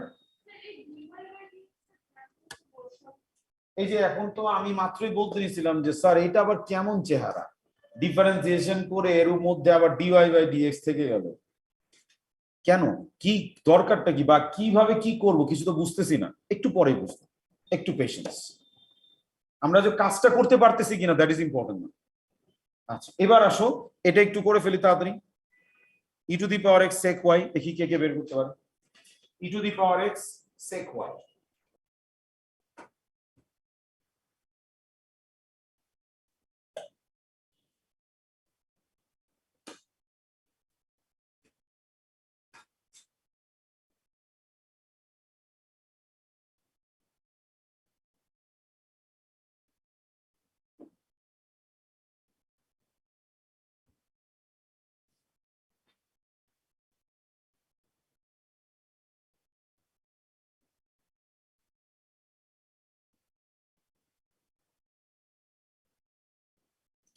এই যে এখন তো আমি মাত্রই বলতে নিছিলাম যে স্যার এটা আবার কেমন চেহারা, ডিফারেন্সিয়েশন করে এর মধ্যে আবার ডিওয়াই বাই ডিএক্স থেকে গেল, কেন, কি দরকারটা কি, বা কিভাবে কি করব কিছু তো বুঝতেছি না, একটু পরে বুঝবো, একটু পেশেন্স, আমরা যে কাজটা করতে পারতেছি কিনা দ্যাট ইজ ইম্পর্টেন্ট না। আচ্ছা এবার আসো এটা একটু করে ফেলি তাড়াতাড়ি। E to the power x sec y, দেখি কে কে বের করতে পারে। E to the power x sec y,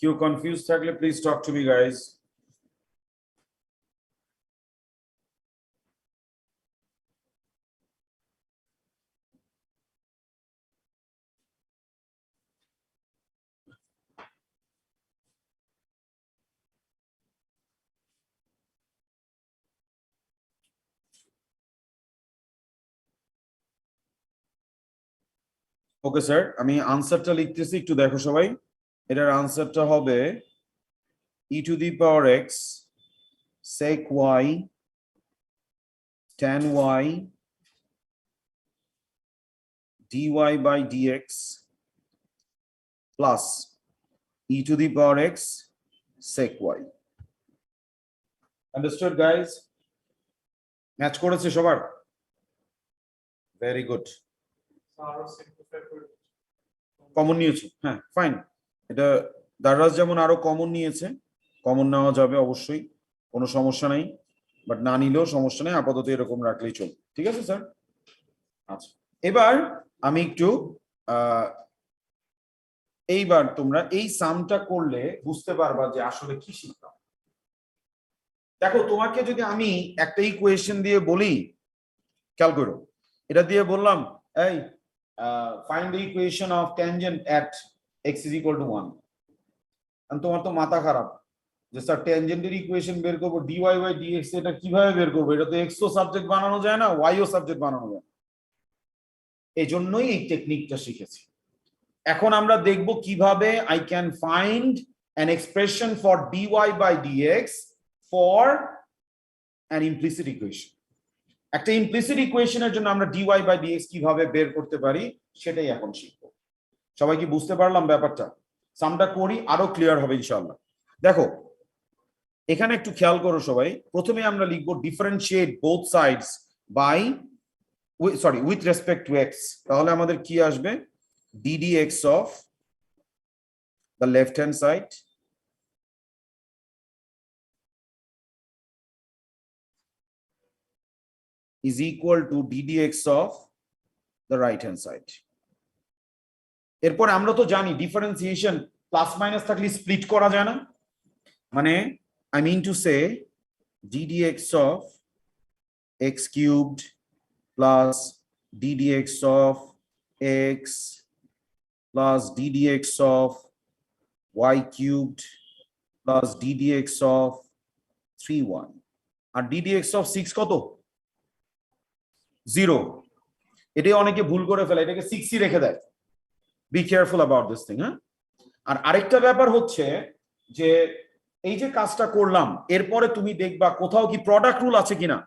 কেউ কনফিউজ থাকলে please talk to me guys. Okay sir, আমি আনসারটা লিখতেছি, একটু দেখো সবাই। এটার আনসারটা হবে e to the power x sec y tan y dy by dx plus e to the power x sec y. Understood guys? Match করেছে সবার? Very good. কমন নিয়েছো, হ্যাঁ ফাইন। এটা দারাজ যেমন আরো কমন নিয়েছে, কমন নেওয়া যাবে অবশ্যই, কোনো সমস্যা নাই, বাট না নিলেও সমস্যা নেই, আপাতত এরকম রাখলেই চলবে, ঠিক আছে স্যার? আচ্ছা এবার আমি একটু এইবার তোমরা এই সামটা করলে বুঝতে পারবা যে আসলে কি শিখলাম। দেখো তোমাকে যদি আমি একটা ইকুয়েশন দিয়ে বলি, খেয়াল করো, এটা দিয়ে বললাম এই find the equation of tangent at x is equal to 1, তোমার তো মাথা খারাপ যে স্যার ট্যানজেন্টের ইকুয়েশন বের করবো ডিওয়াই বাই ডিএক্স, এটা কিভাবে বের করবো, এটা তো এক্স ও সাবজেক্ট বানানো যায় না, ওয়াই ও সাবজেক্ট বানানো যায় না, এই জন্যই এই টেকনিকটা শিখেছি। এখন আমরা দেখব কিভাবে I can find an expression for dy by dx for an implicit equation. একটা ইমপ্লিসিট ইকুয়েশনের জন্য আমরা ডিওয়াই বাই ডিএক্স কিভাবে বের করতে পারি সেটাই এখন শিখবো। সবাই কি বুঝতে পারলাম ব্যাপারটা? সামটা করি, আরো ক্লিয়ার হবে ইনশাআল্লাহ। দেখো এখানে একটু খেয়াল করো সবাই, প্রথমে আমরা লিখবো differentiate both sides by with respect to x, তাহলে আমাদের কি আসবে, ddx of the left hand side is equal to ddx of the right hand side. এরপর আমরা তো জানি ডিফারেন্সিয়েশন প্লাস মাইনাস থাকলে স্প্লিট করা যায় না, মানে I mean to say ddx of x cubed plus ddx of x plus ddx of y cubed plus ddx of 3y, R ddx of 6 কত, 0। এটাই অনেকে ভুল করে ফেলে, এটাকে 6ই রেখে দেয়। Be careful about this thing. হ্যাঁ, আর আরেকটা ব্যাপার হচ্ছে যে এই যে কাজটা করলাম, এরপরে তুমি দেখবা কোথাও কি প্রোডাক্ট রুল আছে কিনা।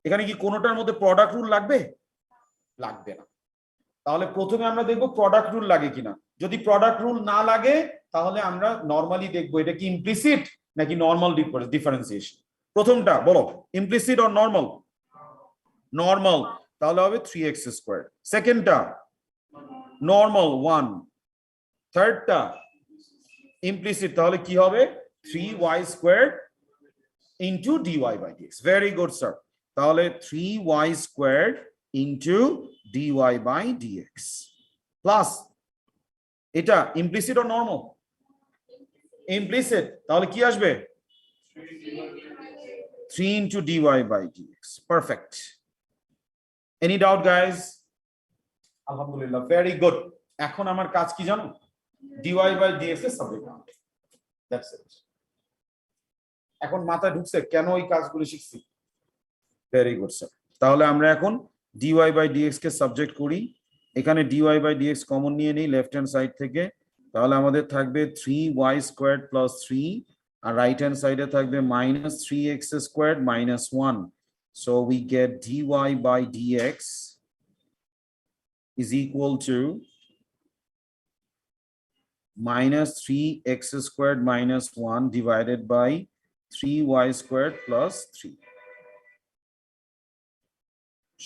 এখানে কি কোনোটার মধ্যে প্রোডাক্ট রুল লাগবে? লাগবে না। তাহলে প্রথমে আমরা দেখবো প্রোডাক্ট রুল লাগে কিনা, যদি প্রোডাক্ট রুল না লাগে তাহলে আমরা নরমালি দেখবো এটা কি ইমপ্লিসিট নাকি নরমাল ডিফারেন্সিয়েশন। প্রথমটা বলো, ইমপ্লিসিট অর নরমাল? নরমাল, তাহলে হবে 3x স্কয়ার। সেকেন্ডটা নরমাল 1, থার্ডটা ইমপ্লিসিট, তাহলে কি হবে 3y square into dy by dx। Very good sir, তাহলে 3y square into dy by dx plus এটা ইমপ্লিসিট অর নরমাল? ইমপ্লিসিট, তাহলে কি আসবে 3 into dy by dx. Perfect. Any doubt guys? Alhamdulillah, very good. এখন আমার কাজ কি জানো, ডিওয়াই বাই ডিএক্স এর সাবজেক্ট নাও, দ্যাটস ইট। এখন মাথায় ঢুকছে কেন এই কাজগুলো শিখছি? Very good sir. তাহলে আমরা এখন ডিওয়াই বাই ডিএক্স কে সাবজেক্ট করি। এখানে ডিওয়াই বাই ডিএক্স কমন নিয়ে নিই লেফট হ্যান্ড সাইড থেকে। তাহলে আমাদের থাকবে 3y স্কোয়ার্ড প্লাস 3, আর রাইট হ্যান্ড সাইডে থাকবে minus 3x squared minus 1। So we get dy by dx is equal to minus 3x squared minus 1 divided by 3y squared plus 3.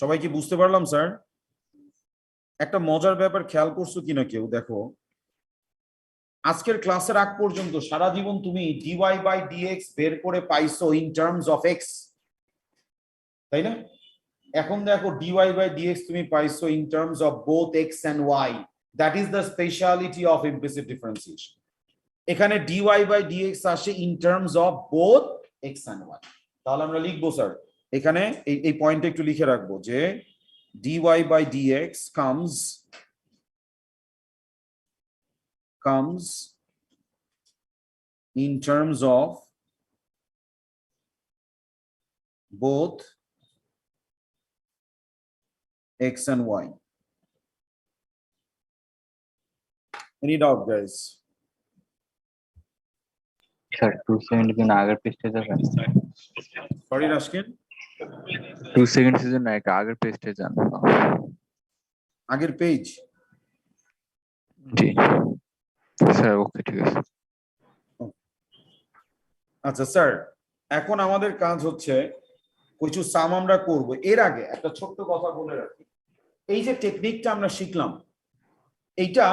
সবাই কি বুঝতে পারলাম স্যার? একটা মজার ব্যাপার খেয়াল করছো কিনা কেউ দেখো, আজকের ক্লাসের আগ পর্যন্ত সারা জীবন তুমি dy by dx বের করে পাইছো ইন টার্মস অফ x, তাই না? এখন দেখো dy by dx তুমি পাইছো in terms of both x and y. That is the speciality of implicit differentiation. এখানে dy by dx আসে in terms of both x and y. তাহলে আমরা লিখবো স্যার, এখানে এই পয়েন্টটা একটু লিখে রাখবো যে dy by dx comes in terms of both x and y. Any doubt, guys? Sir 2 সেকেন্ডের জন্য আগের পেজটা যাবেন? Sorry, Rashkin. 2 সেকেন্ডের জন্য একটা আগের পেজটা যান। আগের পেজ। জি স্যার, ওকে ঠিক আছে। আচ্ছা স্যার, এখন আমাদের কাজ হচ্ছে কিছু সাম আমরা করব। এর আগে একটা ছোট্ট কথা বলে রাখি, এই যে টেকনিকটা আমরা শিখলাম, এইটা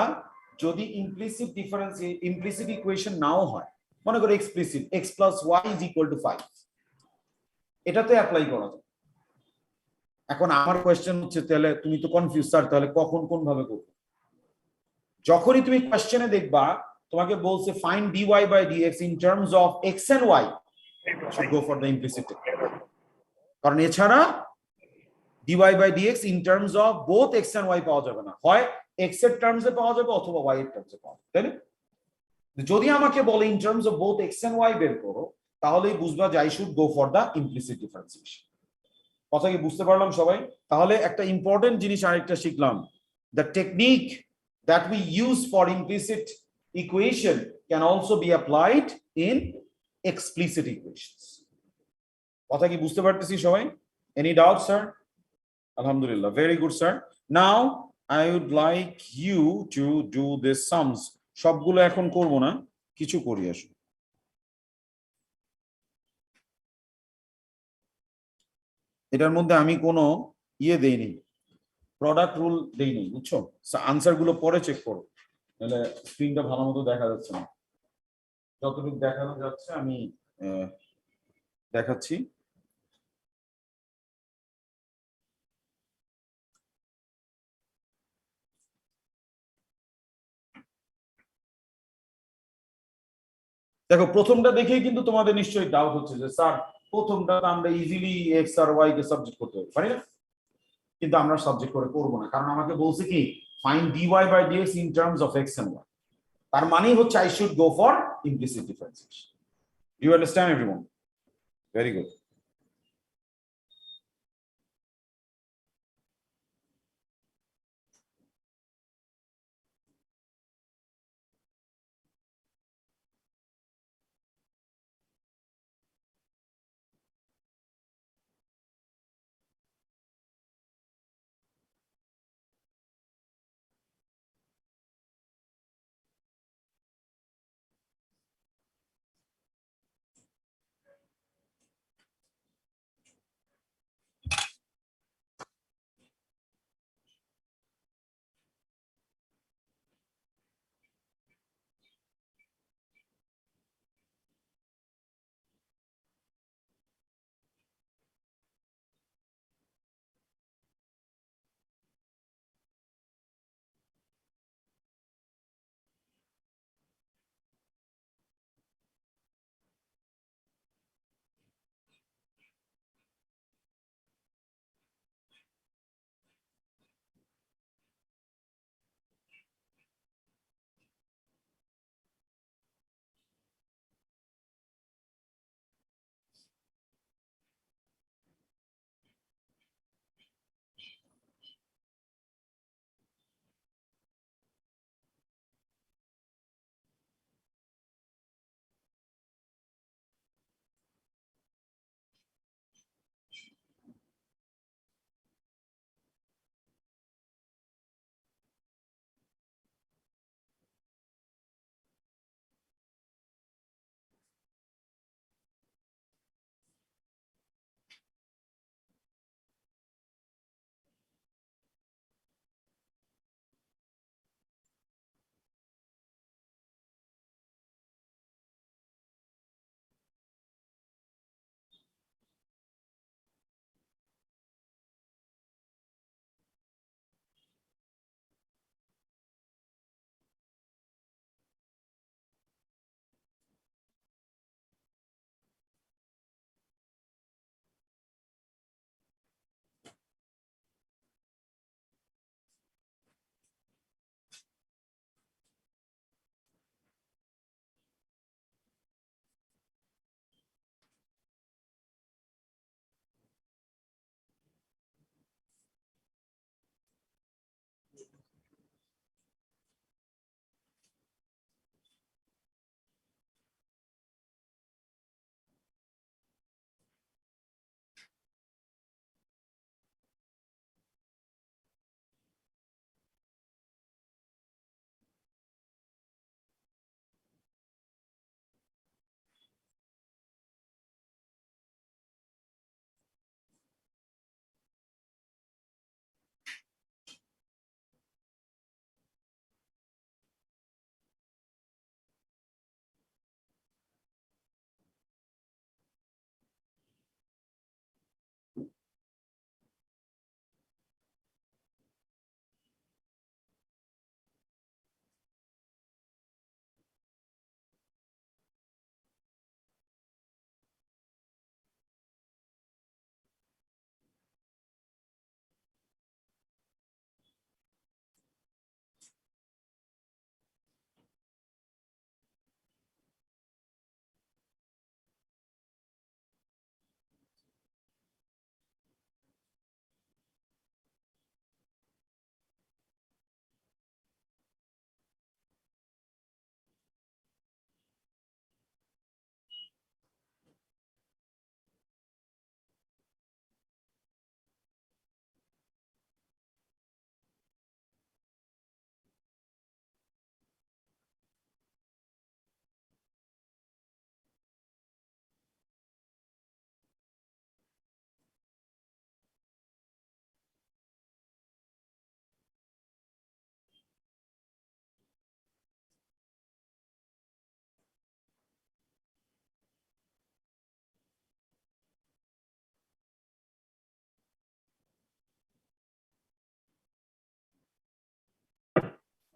যদি ইমপ্লিসিট ইকুয়েশন নাও হয়, মনে করো explicit x plus y is equal to 5, এটাতে অ্যাপ্লাই করা যায়। এখন আমার কোয়েশ্চেন হচ্ছে, তাহলে তুমি তো কনফিউজ স্যার, তাহলে কখন কোন ভাবে করবে? যখনই তুমি কোয়েশ্চেনে দেখবা তোমাকে বলছে find dy by dx in terms of x and y, should go for the implicit, কারণ এছাড়া dy by dx in terms of both x and y পাওয়া যাবে না, হয় x এর টার্মসে পাওয়া যাবে অথবা y এর টার্মসে পাওয়া যাবে, তাই না? যদি আমাকে বলে in terms of both x and y বের করো, তাহলেই বুঝবা যে I should go for the implicit differentiation. কথা কি বুঝতে পারলাম সবাই? তাহলে একটা ইম্পর্টেন্ট জিনিস আরেকটা শিখলাম, the technique that we use for implicit equation can also be applied in explicit equations. কথা কি বুঝতে পারতেছি সবাই? Any doubt, sir? Alhamdulillah, very good, sir. Now I would like you to do this sums. সবগুলো এখন করব না, কিছু করি আসুন। এটার মধ্যে আমি কোনো দেইনি, প্রোডাক্ট রুল দেইনি, বুঝছো? আনসার গুলো পরে চেক করো, তাহলে স্ক্রিনটা ভালো মতো দেখা যাচ্ছে না। যতটুকু দেখানো যাচ্ছে আমি দেখাচ্ছি। দেখো প্রথমটা দেখেই কিন্তু তোমাদের নিশ্চয়ই ডাউট হচ্ছে যে স্যার প্রথমটা আমরা ইজিলি এক্স আর ওয়াই কে সাবজেক্ট করতে পারি না, কিন্তু আমরা সাবজেক্ট করে করব না, কারণ আমাকে বলছে কি find dy by dx in terms of x and y, তার মানেই হচ্ছে I should go for implicit differentiation. Do you understand everyone? Very good.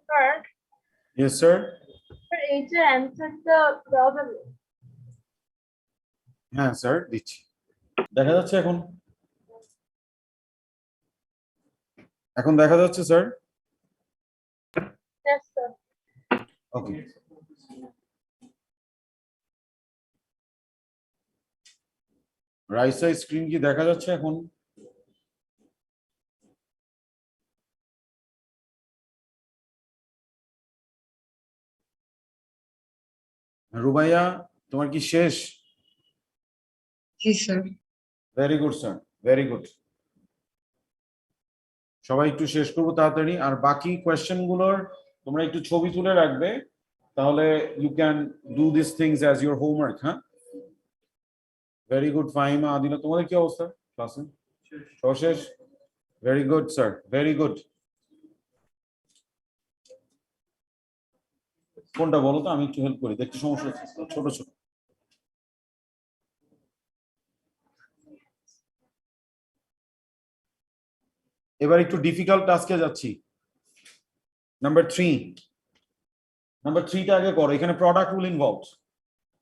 Sir yes sir. Sir এইটার অ্যান্সারটা দেওয়া যাবে? হ্যাঁ স্যার দিচ্ছি। দেখা যাচ্ছে এখন? এখন দেখা যাচ্ছে sir? Yes, sir. Okay. Right side screen কি দেখা যাচ্ছে এখন? রুবাইয়া তোমার কি শেষ? জি sir. Very good sir, very good. সবাই একটু শেষ করবো তাড়াতাড়ি, আর বাকি কোয়েশ্চেন গুলোর তোমরা একটু ছবি তুলে রাখবে, তাহলে you can do this things as your homework. হ্যাঁ, ভেরি গুড। ফাহিমা, আদিনা, তোমাদের কি অবস্থা ক্লাসে? সব শেষ? Very good sir, very good. কোনটা বলো তো, আমি একটু হেল্প করি, দেখতে সমস্যা হচ্ছে ছোট ছোট। এবার একটু ডিফিকাল্ট টাস্কে যাচ্ছি। নাম্বার 3, নাম্বার 3টা আগে করো। এখানে product rule involved,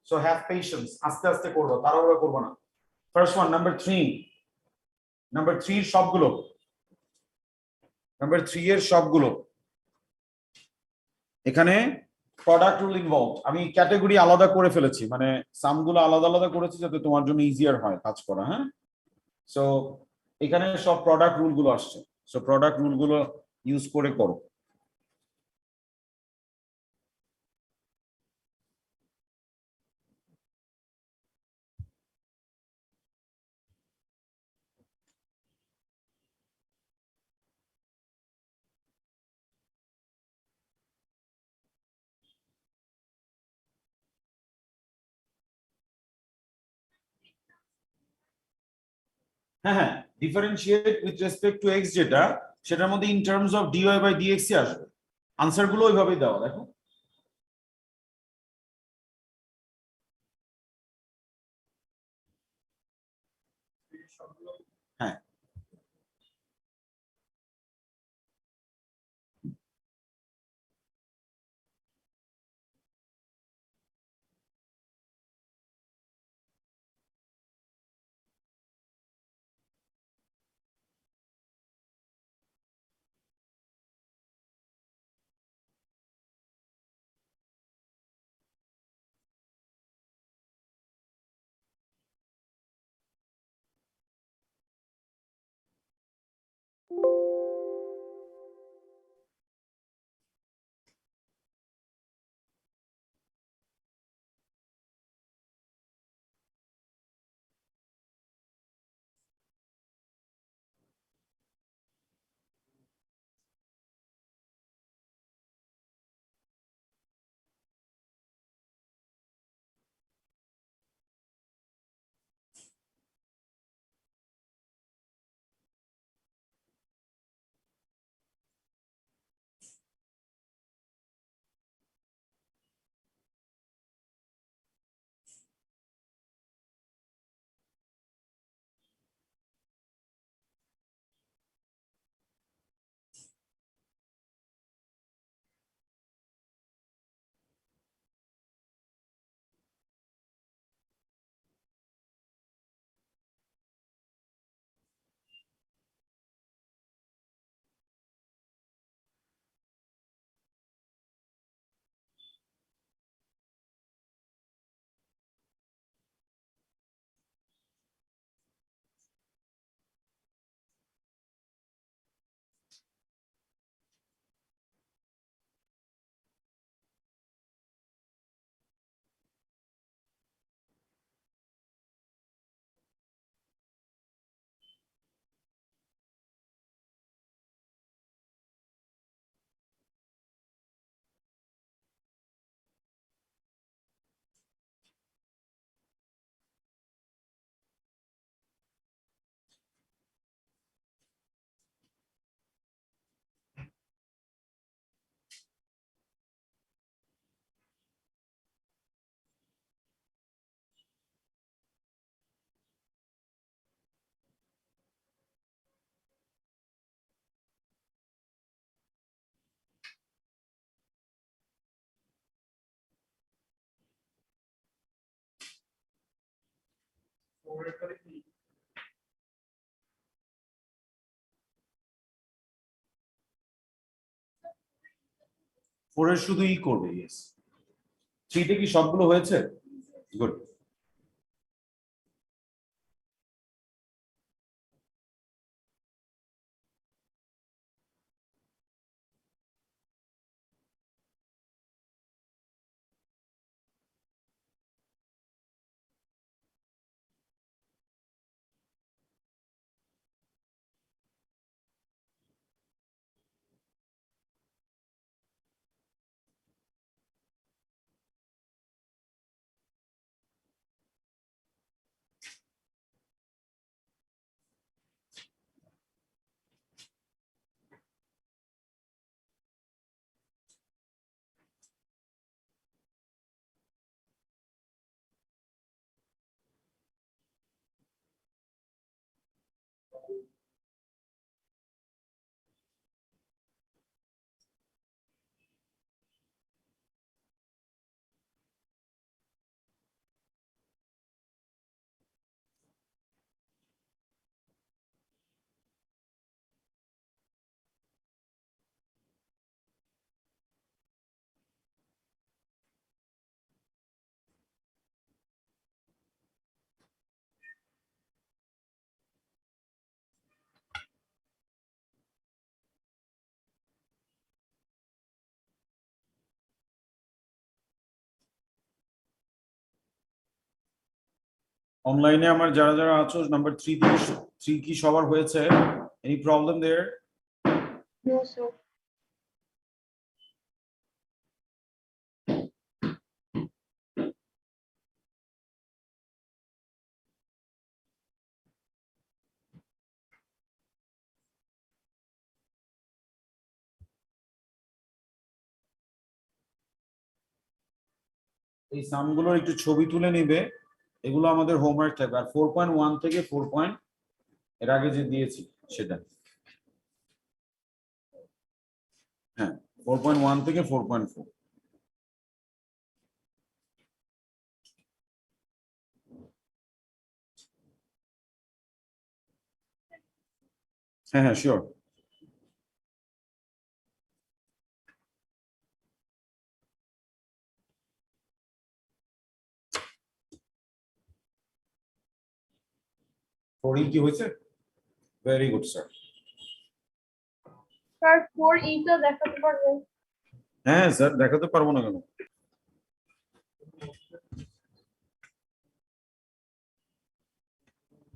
so have patience, আস্তে আস্তে করবো, তাড়াহুড়ো করবো না। ফার্স্ট ওয়ান, নাম্বার 3, নাম্বার 3 সবগুলো, নাম্বার 3 এর সবগুলো এখানে প্রোডাক্ট রুল ইনভলভ। আমি ক্যাটাগরি আলাদা করে ফেলেছি, মানে সামগুলো আলাদা আলাদা করেছি যাতে তোমার জন্য ইজিয়ার হয় কাজ করা। হ্যাঁ, সো এখানে সব প্রোডাক্ট রুল গুলো আসছে, সো প্রোডাক্ট রুল গুলো ইউজ করে করো। হ্যাঁ হ্যাঁ, differentiate with respect to x যেটা, সেটার মধ্যে in terms of dy by dx আসবে। আনসার গুলো ওইভাবেই দেওয়া, দেখো। হ্যাঁ, 4 এর শুধু ই করবে, ইয়েস। 3 তে কি সবগুলো হয়েছে? গুড। অনলাইনে আমার যারা যারা আছো, নাম্বার 3 থেকে 3 কি সবার হয়েছে? Any problem there? No, sir. এই সামগুলোর একটু ছবি তুলে নিবে, এগুলো আমাদের হোমওয়ার্ক থাকবে। আর 4.1 থেকে 4 এর আগে যে দিয়েছি সেটা, হ্যাঁ 4.1 থেকে 4.4। হ্যাঁ হ্যাঁ শিওর। ফোর কি হয়েছে? Very good sir. Sir 4E টা দেখাতে পারবেন? হ্যাঁ স্যার, দেখাতে পারবো না কেন?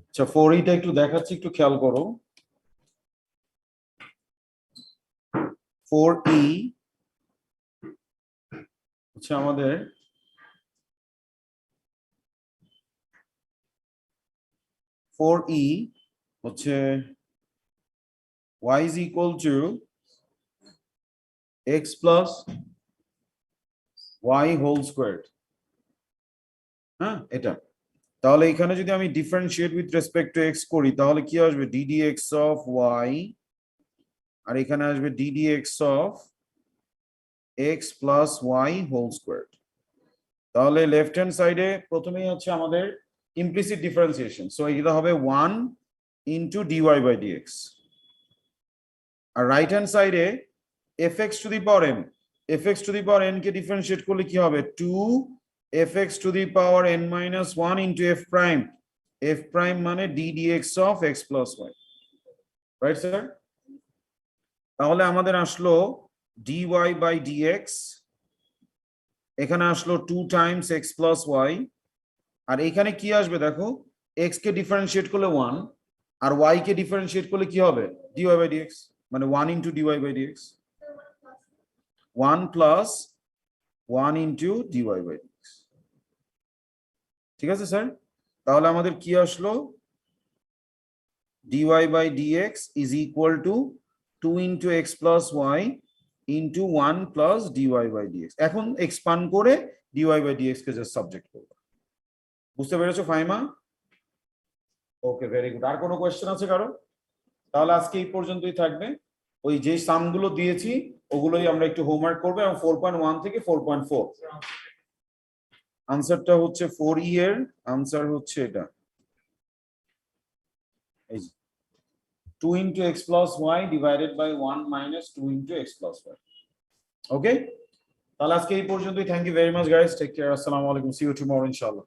আচ্ছা 4টা একটু দেখাচ্ছি, একটু খেয়াল করো। 4E হচ্ছে আমাদের হচ্ছে y is equal to x plus y whole squared। হ্যাঁ এটা, তাহলে এখানে যদি আমি differentiate with respect to x করি তাহলে কি আসবে? ddx অফ y, আর এখানে আসবে ddx of x plus y whole squared. তাহলে লেফট হ্যান্ড সাইডে প্রথমেই হচ্ছে আমাদের ইমপ্লিসিট ডিফারেন্সিয়েশন, সো এটা হবে 1 ইন্টু dy বাই dx। আর রাইট হ্যান্ড সাইডে fx to the power n কে ডিফারেন্সিয়েট করলে কি হবে? 2 fx to the power n minus 1 into f prime মানে ddx of x plus y, right sir? তাহলে আমাদের আসলো dy বাই dx, এখানে আসলো 2 টাইমস x প্লাস y, আর এখানে কি আসবে দেখো, x কে ডিফারেন্সিয়েট করলে 1 আর y কে ডিফারেন্সিয়েট করলে কি হবে? dy বাই dx, মানে 1 into dy by dx, 1 plus 1 into dy by dx। ঠিক আছে স্যার? তাহলে আমাদের কি আসলো? dy by dx is equal to 2 into x plus y into 1 plus dy by dx। এখন এক্সপান্ড করে dy বাই dx কে জাস্ট সাবজেক্ট করবো। বুঝতে পেরেছো ফাইমা? Okay very good. আর কোনো কোয়েশ্চেন আছে কারো? তাহলে আজকে এই পর্যন্তই থাকবে। ওই যে সামগুলো দিয়েছি ওগুলোই আমরা একটু হোমওয়ার্ক করবো, এবং 4.1 থেকে 4.4 আনসারটা হচ্ছে 4E এর আনসার হচ্ছে এটা। এই যে 2 into x plus y divided by 1 minus 2 into x plus y. Okay? তাহলে আজকে এই পর্যন্তই। Thank you very much guys, take care, আসসালামু আলাইকুম, সি ইউ টুমরো ইনশাআল্লাহ।